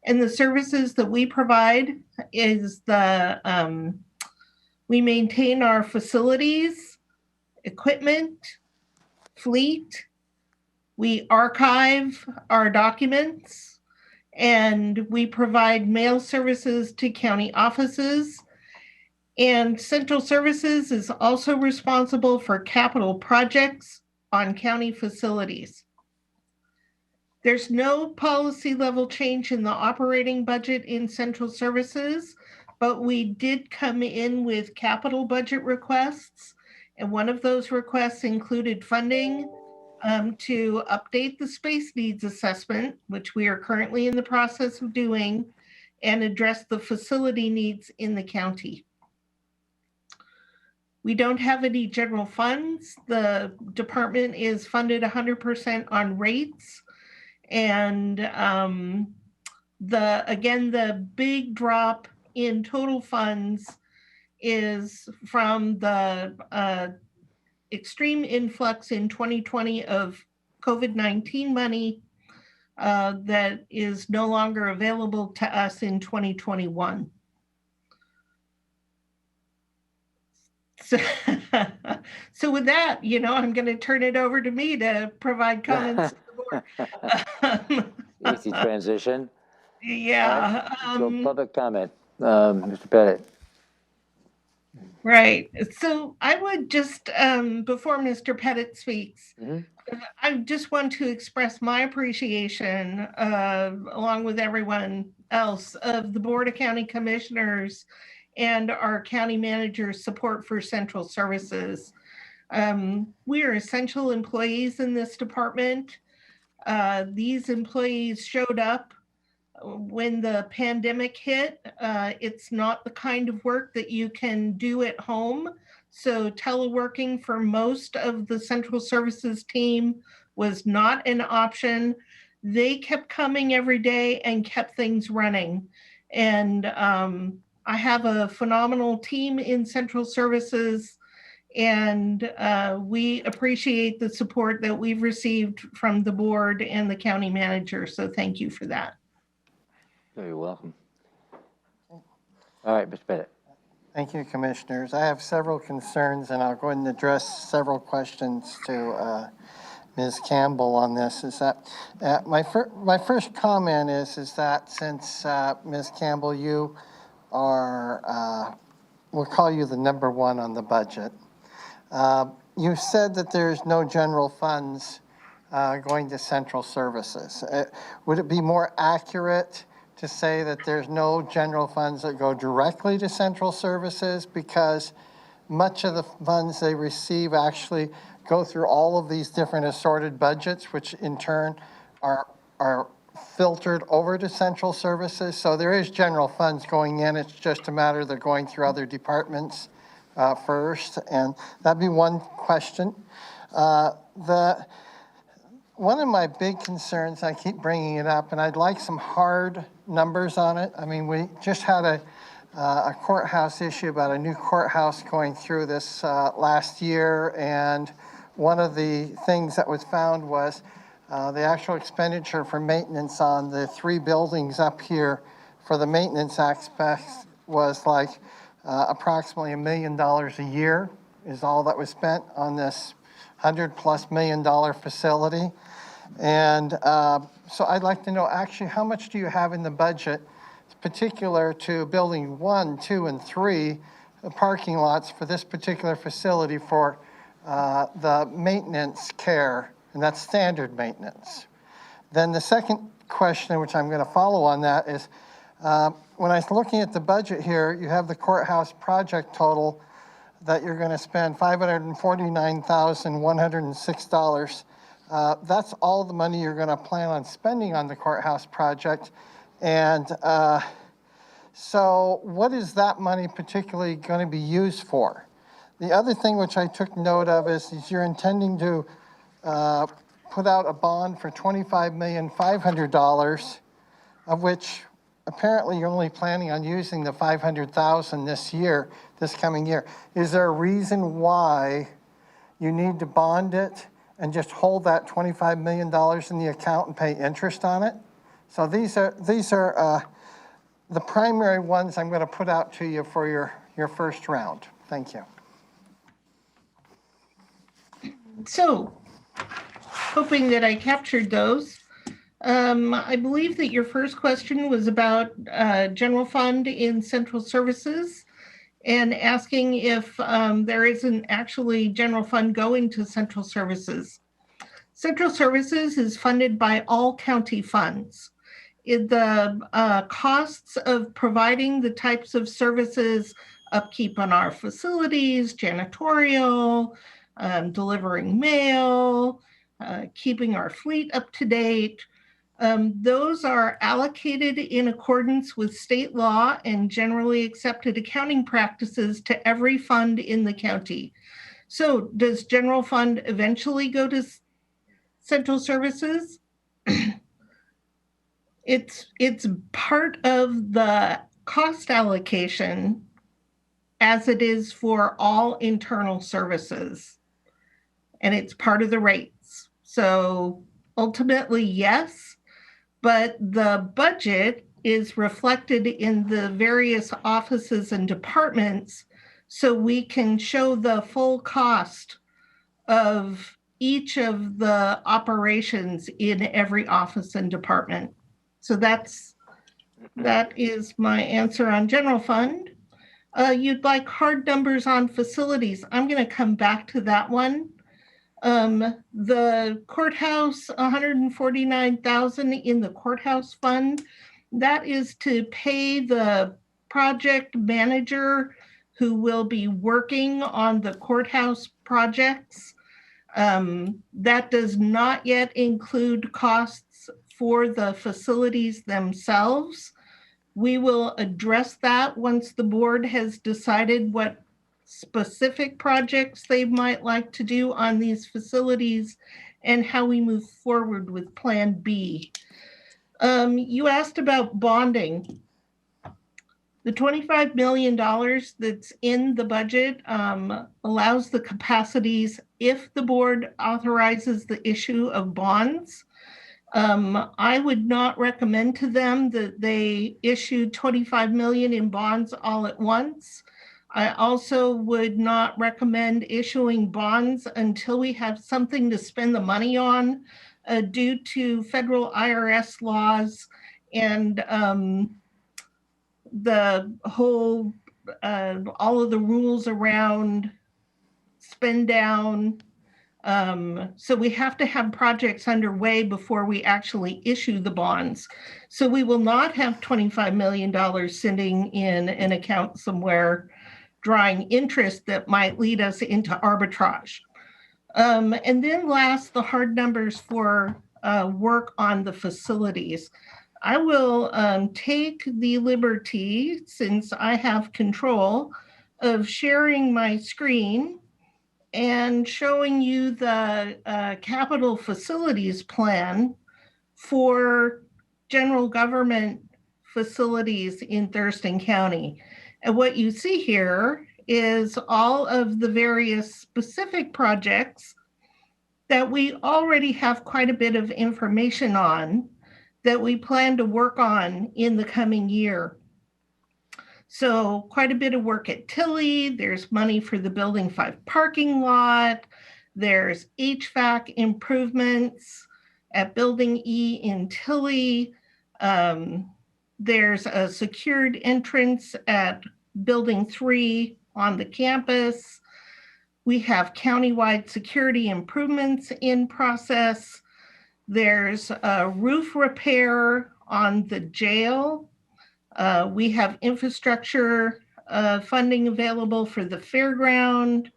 And the services that we provide is we maintain our facilities, equipment, fleet. We archive our documents, and we provide mail services to county offices. And central services is also responsible for capital projects on county facilities. There's no policy level change in the operating budget in central services, but we did come in with capital budget requests. And one of those requests included funding to update the space needs assessment, which we are currently in the process of doing, and address the facility needs in the county. We don't have any general funds. The department is funded 100% on rates. And the big drop in total funds is from the extreme influx in 2020 of COVID-19 money that is no longer available to us in 2021. So with that, I'm going to turn it over to me to provide comments to the board. Easy transition. Yeah. So public comment, Mr. Pettit. Right. So I would just, before Mr. Pettit speaks, I just want to express my appreciation, along with everyone else, of the Board of County Commissioners and our county manager's support for central services. We are essential employees in this department. These employees showed up when the pandemic hit. It's not the kind of work that you can do at home. So teleworking for most of the central services team was not an option. They kept coming every day and kept things running. And I have a phenomenal team in central services, and we appreciate the support that we've received from the board and the county manager. So thank you for that. You're welcome. All right, Mr. Pettit. Thank you, Commissioners. I have several concerns, and I'll go ahead and address several questions to Ms. Campbell on this. Is that my first comment is that since Ms. Campbell, you are, we'll call you the number one on the budget. You said that there's no general funds going to central services. Would it be more accurate to say that there's no general funds that go directly to central services, because much of the funds they receive actually go through all of these different assorted budgets, which in turn are filtered over to central services? So there is general funds going in. It's just a matter of they're going through other departments first. And that'd be one question. One of my big concerns, I keep bringing it up, and I'd like some hard numbers on it. I mean, we just had a courthouse issue about a new courthouse going through this last year, and one of the things that was found was the actual expenditure for maintenance on the 3 buildings up here for the maintenance aspects was like approximately $1 million a year is all that was spent on this $100+ million facility. And so I'd like to know actually how much do you have in the budget particular to building 1, 2, and 3 parking lots for this particular facility for the maintenance care, and that's standard maintenance. Then the second question, which I'm going to follow on that, is when I was looking at the budget here, you have the courthouse project total that you're going to spend $549,106. That's all the money you're going to plan on spending on the courthouse project. And so what is that money particularly going to be used for? The other thing which I took note of is you're intending to put out a bond for $25,500,000, of which apparently you're only planning on using the $500,000 this coming year. Is there a reason why you need to bond it and just hold that $25 million in the account and pay interest on it? So these are the primary ones I'm going to put out to you for your first round. Thank you. So, hoping that I captured those. I believe that your first question was about general fund in central services and asking if there isn't actually general fund going to central services. Central services is funded by all county funds. the costs of providing the types of services, upkeep on our facilities, janitorial, delivering mail, keeping our fleet up to date. Those are allocated in accordance with state law and generally accepted accounting practices to every fund in the county. So does general fund eventually go to central services? It's part of the cost allocation as it is for all internal services. And it's part of the rates. So ultimately, yes, but the budget is reflected in the various offices and departments so we can show the full cost of each of the operations in every office and department. So that is my answer on general fund. You'd like hard numbers on facilities. I'm going to come back to that one. The courthouse, $149,000 in the courthouse fund. That is to pay the project manager who will be working on the courthouse projects. That does not yet include costs for the facilities themselves. We will address that once the board has decided what specific projects they might like to do on these facilities and how we move forward with Plan B. You asked about bonding. The $25 million that's in the budget allows the capacities if the board authorizes the issue of bonds. I would not recommend to them that they issue 25 million in bonds all at once. I also would not recommend issuing bonds until we have something to spend the money on due to federal IRS laws and the whole, all of the rules around spend down. So we have to have projects underway before we actually issue the bonds. So we will not have $25 million sitting in an account somewhere drawing interest that might lead us into arbitrage. And then last, the hard numbers for work on the facilities. I will take the liberty, since I have control, of sharing my screen and showing you the capital facilities plan for general government facilities in Thurston County. And what you see here is all of the various specific projects that we already have quite a bit of information on that we plan to work on in the coming year. So quite a bit of work at Tilly. There's money for the Building 5 parking lot. There's HVAC improvements at Building E in Tilly. There's a secured entrance at Building 3 on the campus. We have countywide security improvements in process. There's a roof repair on the jail. We have infrastructure funding available for the fairground.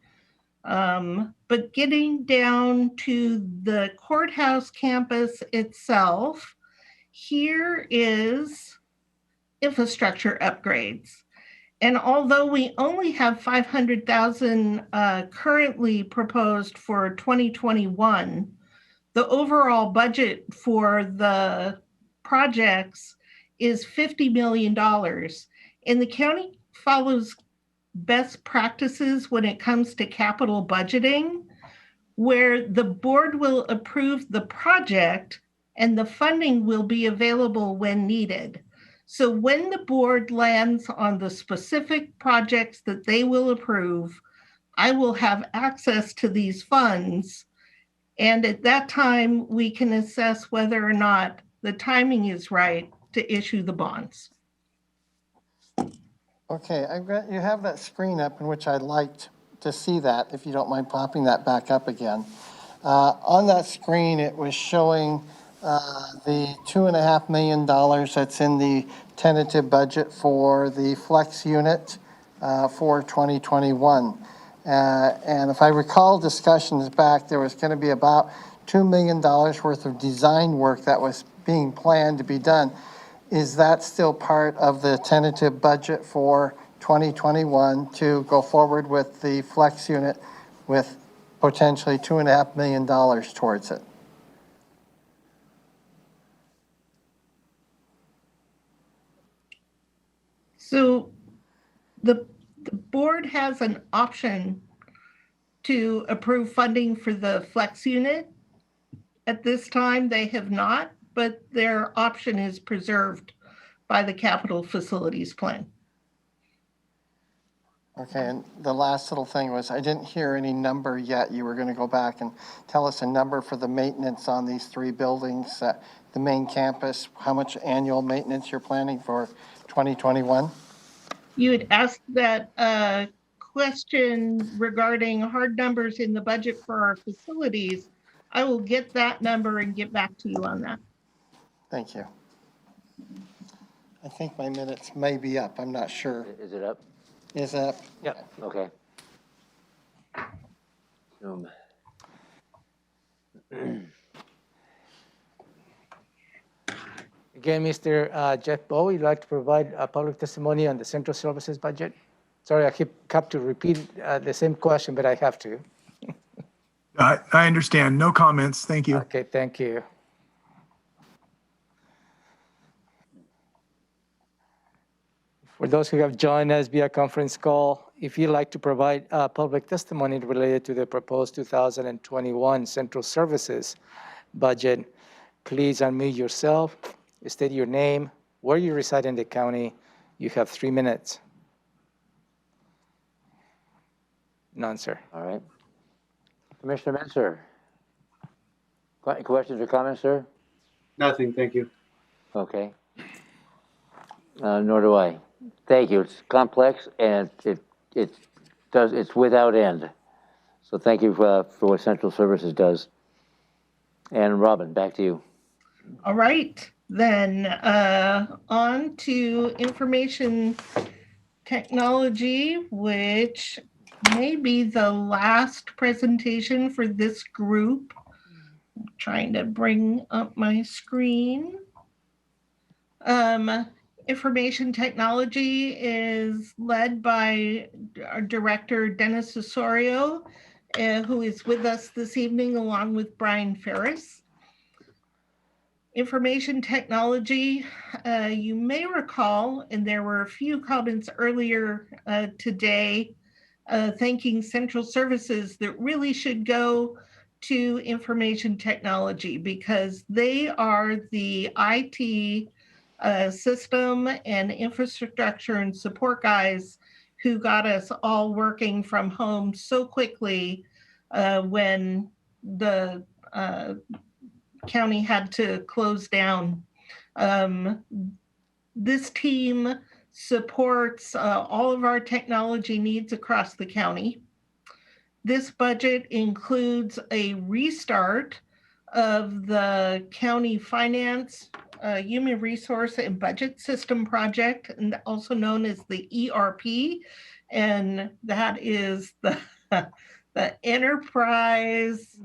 But getting down to the courthouse campus itself, here is infrastructure upgrades. And although we only have 500,000 currently proposed for 2021, the overall budget for the projects is $50 million. And the county follows best practices when it comes to capital budgeting, where the board will approve the project and the funding will be available when needed. So when the board lands on the specific projects that they will approve, I will have access to these funds. And at that time, we can assess whether or not the timing is right to issue the bonds. Okay, you have that screen up in which I'd like to see that, if you don't mind popping that back up again. On that screen, it was showing the $2.5 million that's in the tentative budget for the flex unit for 2021. And if I recall discussions back, there was going to be about $2 million worth of design work that was being planned to be done. Is that still part of the tentative budget for 2021 to go forward with the flex unit with potentially $2.5 million towards it? So the board has an option to approve funding for the flex unit. At this time, they have not, but their option is preserved by the capital facilities plan. Okay, and the last little thing was, I didn't hear any number yet. You were going to go back and tell us a number for the maintenance on these three buildings, the main campus, how much annual maintenance you're planning for 2021? You had asked that question regarding hard numbers in the budget for our facilities. I will get that number and get back to you on that. Thank you. I think my minutes may be up. I'm not sure. Is it up? Is it up? Yep. Okay. Again, Mr. Jeff Bowe, you'd like to provide a public testimony on the central services budget? Sorry, I kept to repeat the same question, but I have to. I understand. No comments. Thank you. Okay, thank you. For those who have joined us via conference call, if you'd like to provide public testimony related to the proposed 2021 central services budget, please unmute yourself, state your name, where you reside in the county. You have 3 minutes. None, sir. All right. Commissioner Menser. Questions or comments, sir? Nothing, thank you. Okay. Nor do I. Thank you. It's complex and it's without end. So thank you for what Central Services does. And Robin, back to you. All right, then on to information technology, which may be the last presentation for this group. I'm trying to bring up my screen. Information technology is led by our director, Dennis Osorio, who is with us this evening along with Brian Ferris. Information technology, you may recall, and there were a few comments earlier today, thanking Central Services that really should go to information technology because they are the IT system and infrastructure and support guys who got us all working from home so quickly when the county had to close down. This team supports all of our technology needs across the county. This budget includes a restart of the county finance, human resource and budget system project, and also known as the ERP. And that is the enterprise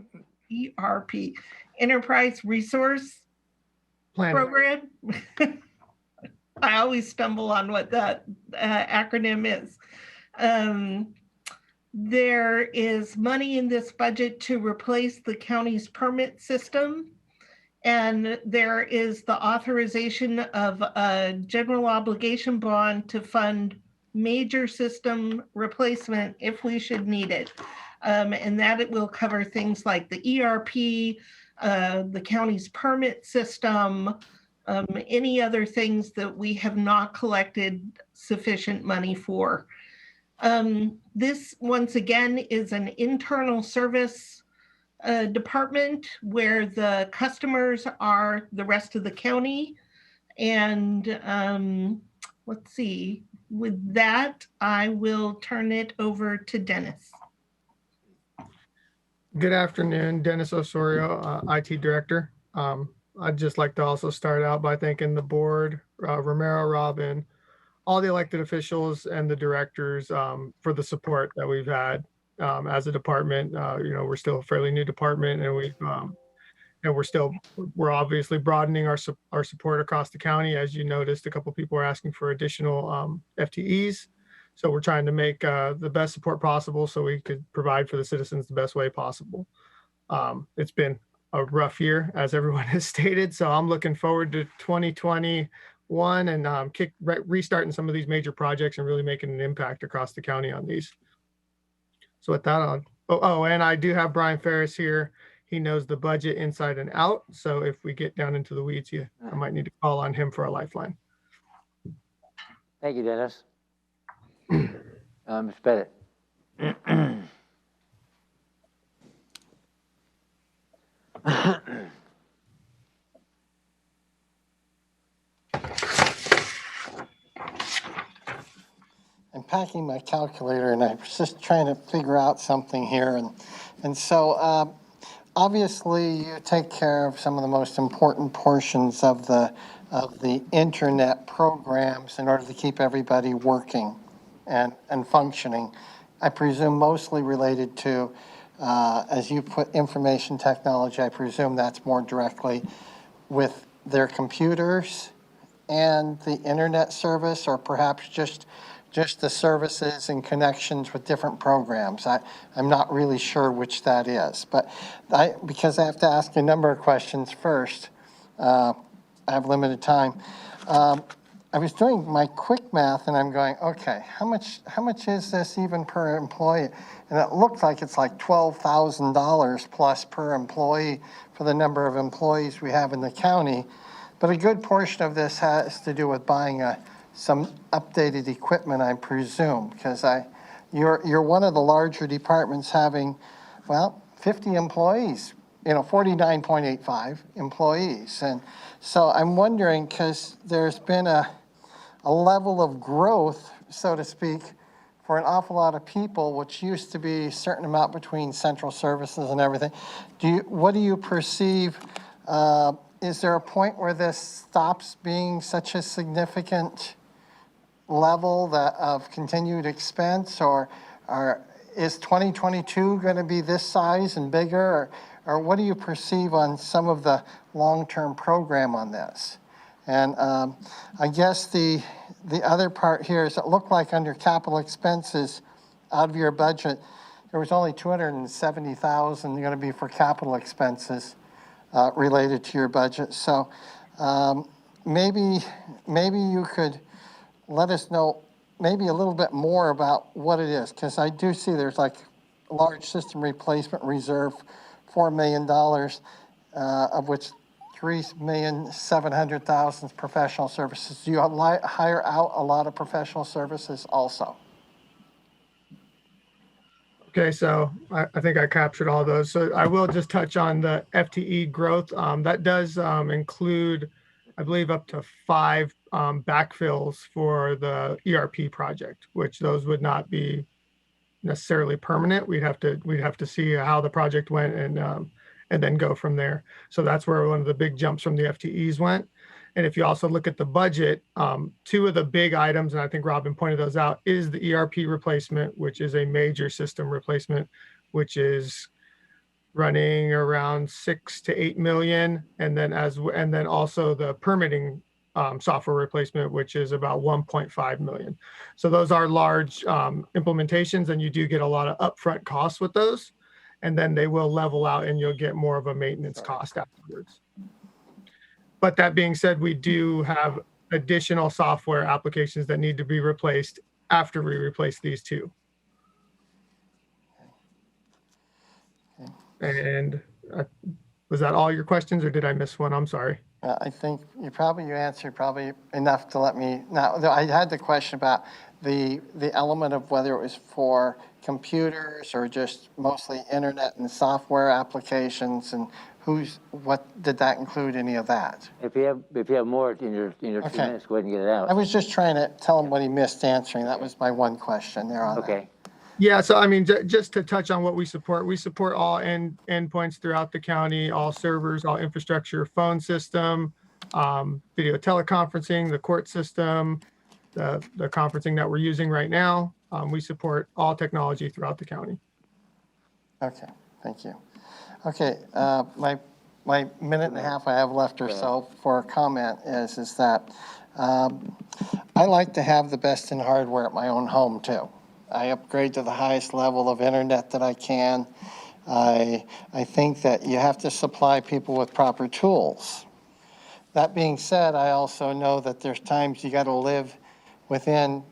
ERP, Enterprise Resource Program. I always stumble on what that acronym is. There is money in this budget to replace the county's permit system. And there is the authorization of a general obligation bond to fund major system replacement if we should need it. And that it will cover things like the ERP, the county's permit system, any other things that we have not collected sufficient money for. This, once again, is an internal service department where the customers are the rest of the county. And let's see, with that, I will turn it over to Dennis. Good afternoon, Dennis Osorio, IT Director. I'd just like to also start out by thanking the board, Romero, Robin, all the elected officials and the directors for the support that we've had as a department. We're still a fairly new department, and we're obviously broadening our support across the county. As you noticed, a couple people are asking for additional FTEs. So we're trying to make the best support possible so we could provide for the citizens the best way possible. It's been a rough year, as everyone has stated. So I'm looking forward to 2021 and restarting some of these major projects and really making an impact across the county on these. So with that, and I do have Brian Ferris here. He knows the budget inside and out. So if we get down into the weeds, I might need to call on him for a lifeline. Thank you, Dennis. Mr. Pettit. I'm packing my calculator and I was just trying to figure out something here. And so obviously you take care of some of the most important portions of the internet programs in order to keep everybody working and functioning. I presume mostly related to, as you put information technology, I presume that's more directly with their computers and the internet service, or perhaps just the services and connections with different programs. I'm not really sure which that is, but because I have to ask a number of questions first, I have limited time. I was doing my quick math and I'm going, okay, how much is this even per employee? And it looked like it's like $12,000 plus per employee for the number of employees we have in the county. But a good portion of this has to do with buying some updated equipment, I presume, because you're one of the larger departments having, 50 employees, 49.85 employees. And so I'm wondering, because there's been a level of growth, so to speak, for an awful lot of people, which used to be a certain amount between central services and everything. What do you perceive? Is there a point where this stops being such a significant level of continued expense, or is 2022 going to be this size and bigger, or what do you perceive on some of the long-term program on this? And I guess the other part here is it looked like under capital expenses out of your budget, there was only $270,000 going to be for capital expenses related to your budget. So maybe you could let us know maybe a little bit more about what it is, because I do see there's like a large system replacement reserve, $4 million, of which $3,700,000 is professional services. Do you hire out a lot of professional services also? Okay, so I think I captured all those. So I will just touch on the FTE growth. That does include, I believe, up to 5 backfills for the ERP project, which those would not be necessarily permanent. We'd have to see how the project went and then go from there. So that's where one of the big jumps from the FTEs went. And if you also look at the budget, 2 of the big items, and I think Robin pointed those out, is the ERP replacement, which is a major system replacement, which is running around 6 to 8 million, and then also the permitting software replacement, which is about 1.5 million. So those are large implementations, and you do get a lot of upfront costs with those, and then they will level out, and you'll get more of a maintenance cost afterwards. But that being said, we do have additional software applications that need to be replaced after we replace these 2. And was that all your questions, or did I miss one? I'm sorry. I think you answered enough to let me. Now, I had the question about the element of whether it was for computers or just mostly internet and software applications, and what did that include? Any of that? If you have more in your 2 minutes, go ahead and get it out. I was just trying to tell him what he missed answering. That was my one question there on Okay. Yeah, so I mean, just to touch on what we support all endpoints throughout the county, all servers, all infrastructure, phone system, video teleconferencing, the court system, the conferencing that we're using right now. We support all technology throughout the county. Okay, thank you. Okay, my minute and a half I have left or so for a comment is that I like to have the best in hardware at my own home too. I upgrade to the highest level of internet that I can. I think that you have to supply people with proper tools. That being said, I also know that there's times you got to live within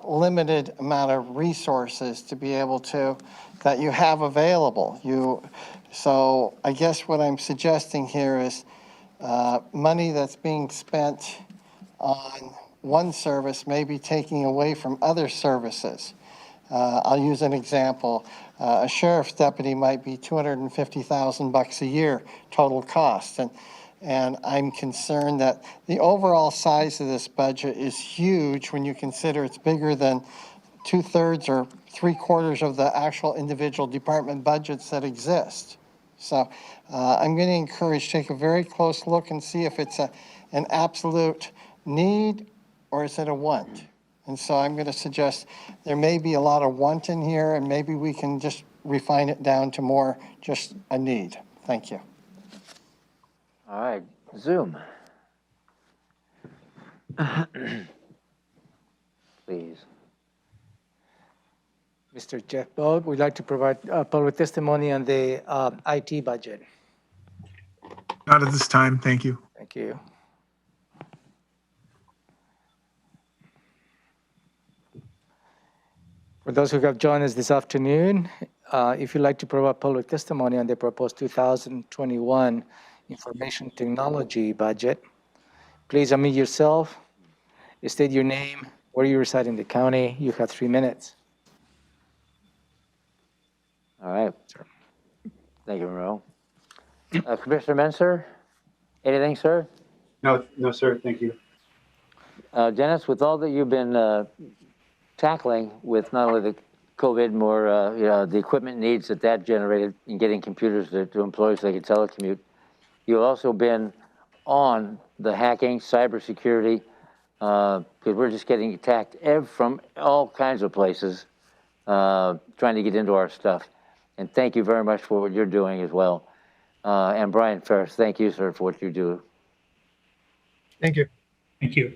limited amount of resources to be able to, that you have available. So I guess what I'm suggesting here is money that's being spent on one service may be taking away from other services. I'll use an example. A sheriff's deputy might be $250,000 a year total cost. And I'm concerned that the overall size of this budget is huge when you consider it's bigger than 2/3 or 3/4 of the actual individual department budgets that exist. So I'm going to encourage, take a very close look and see if it's an absolute need or is it a want? And so I'm going to suggest there may be a lot of want in here and maybe we can just refine it down to more just a need. Thank you. All right, Zoom. Please. Mr. Jeff Bode would like to provide public testimony on the IT budget. Not at this time. Thank you. Thank you. For those who have joined us this afternoon, if you'd like to provide public testimony on the proposed 2021 information technology budget, please unmute yourself, state your name, where you reside in the county. You have 3 minutes. All right. Thank you, Monroe. Commissioner Menser, anything, sir? No, sir. Thank you. Dennis, with all that you've been tackling with not only the COVID, more the equipment needs that generated in getting computers to employees so they can telecommute, you've also been on the hacking, cybersecurity, because we're just getting attacked from all kinds of places trying to get into our stuff. And thank you very much for what you're doing as well. And Brian Ferris, thank you, sir, for what you do. Thank you. Thank you.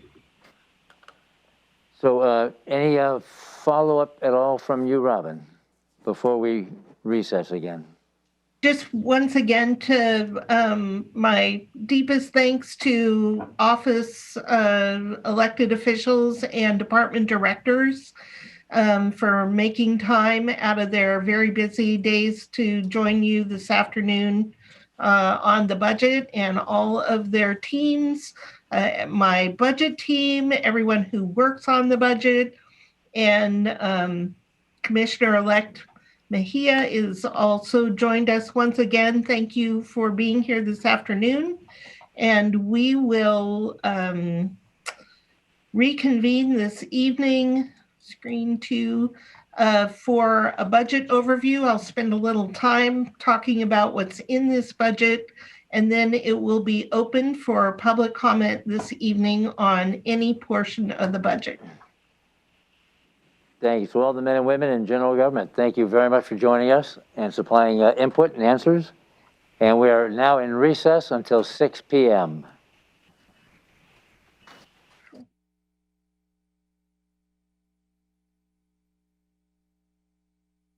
So any follow-up at all from you, Robin, before we recess again? Just once again to my deepest thanks to office elected officials and department directors for making time out of their very busy days to join you this afternoon on the budget, and all of their teams, my budget team, everyone who works on the budget, and Commissioner-elect Mejia is also joined us once again. Thank you for being here this afternoon. And we will reconvene this evening, screen 2, for a budget overview. I'll spend a little time talking about what's in this budget, and then it will be open for public comment this evening on any portion of the budget. Thank you to all the men and women in general government. Thank you very much for joining us and supplying input and answers. And we are now in recess until 6 p.m.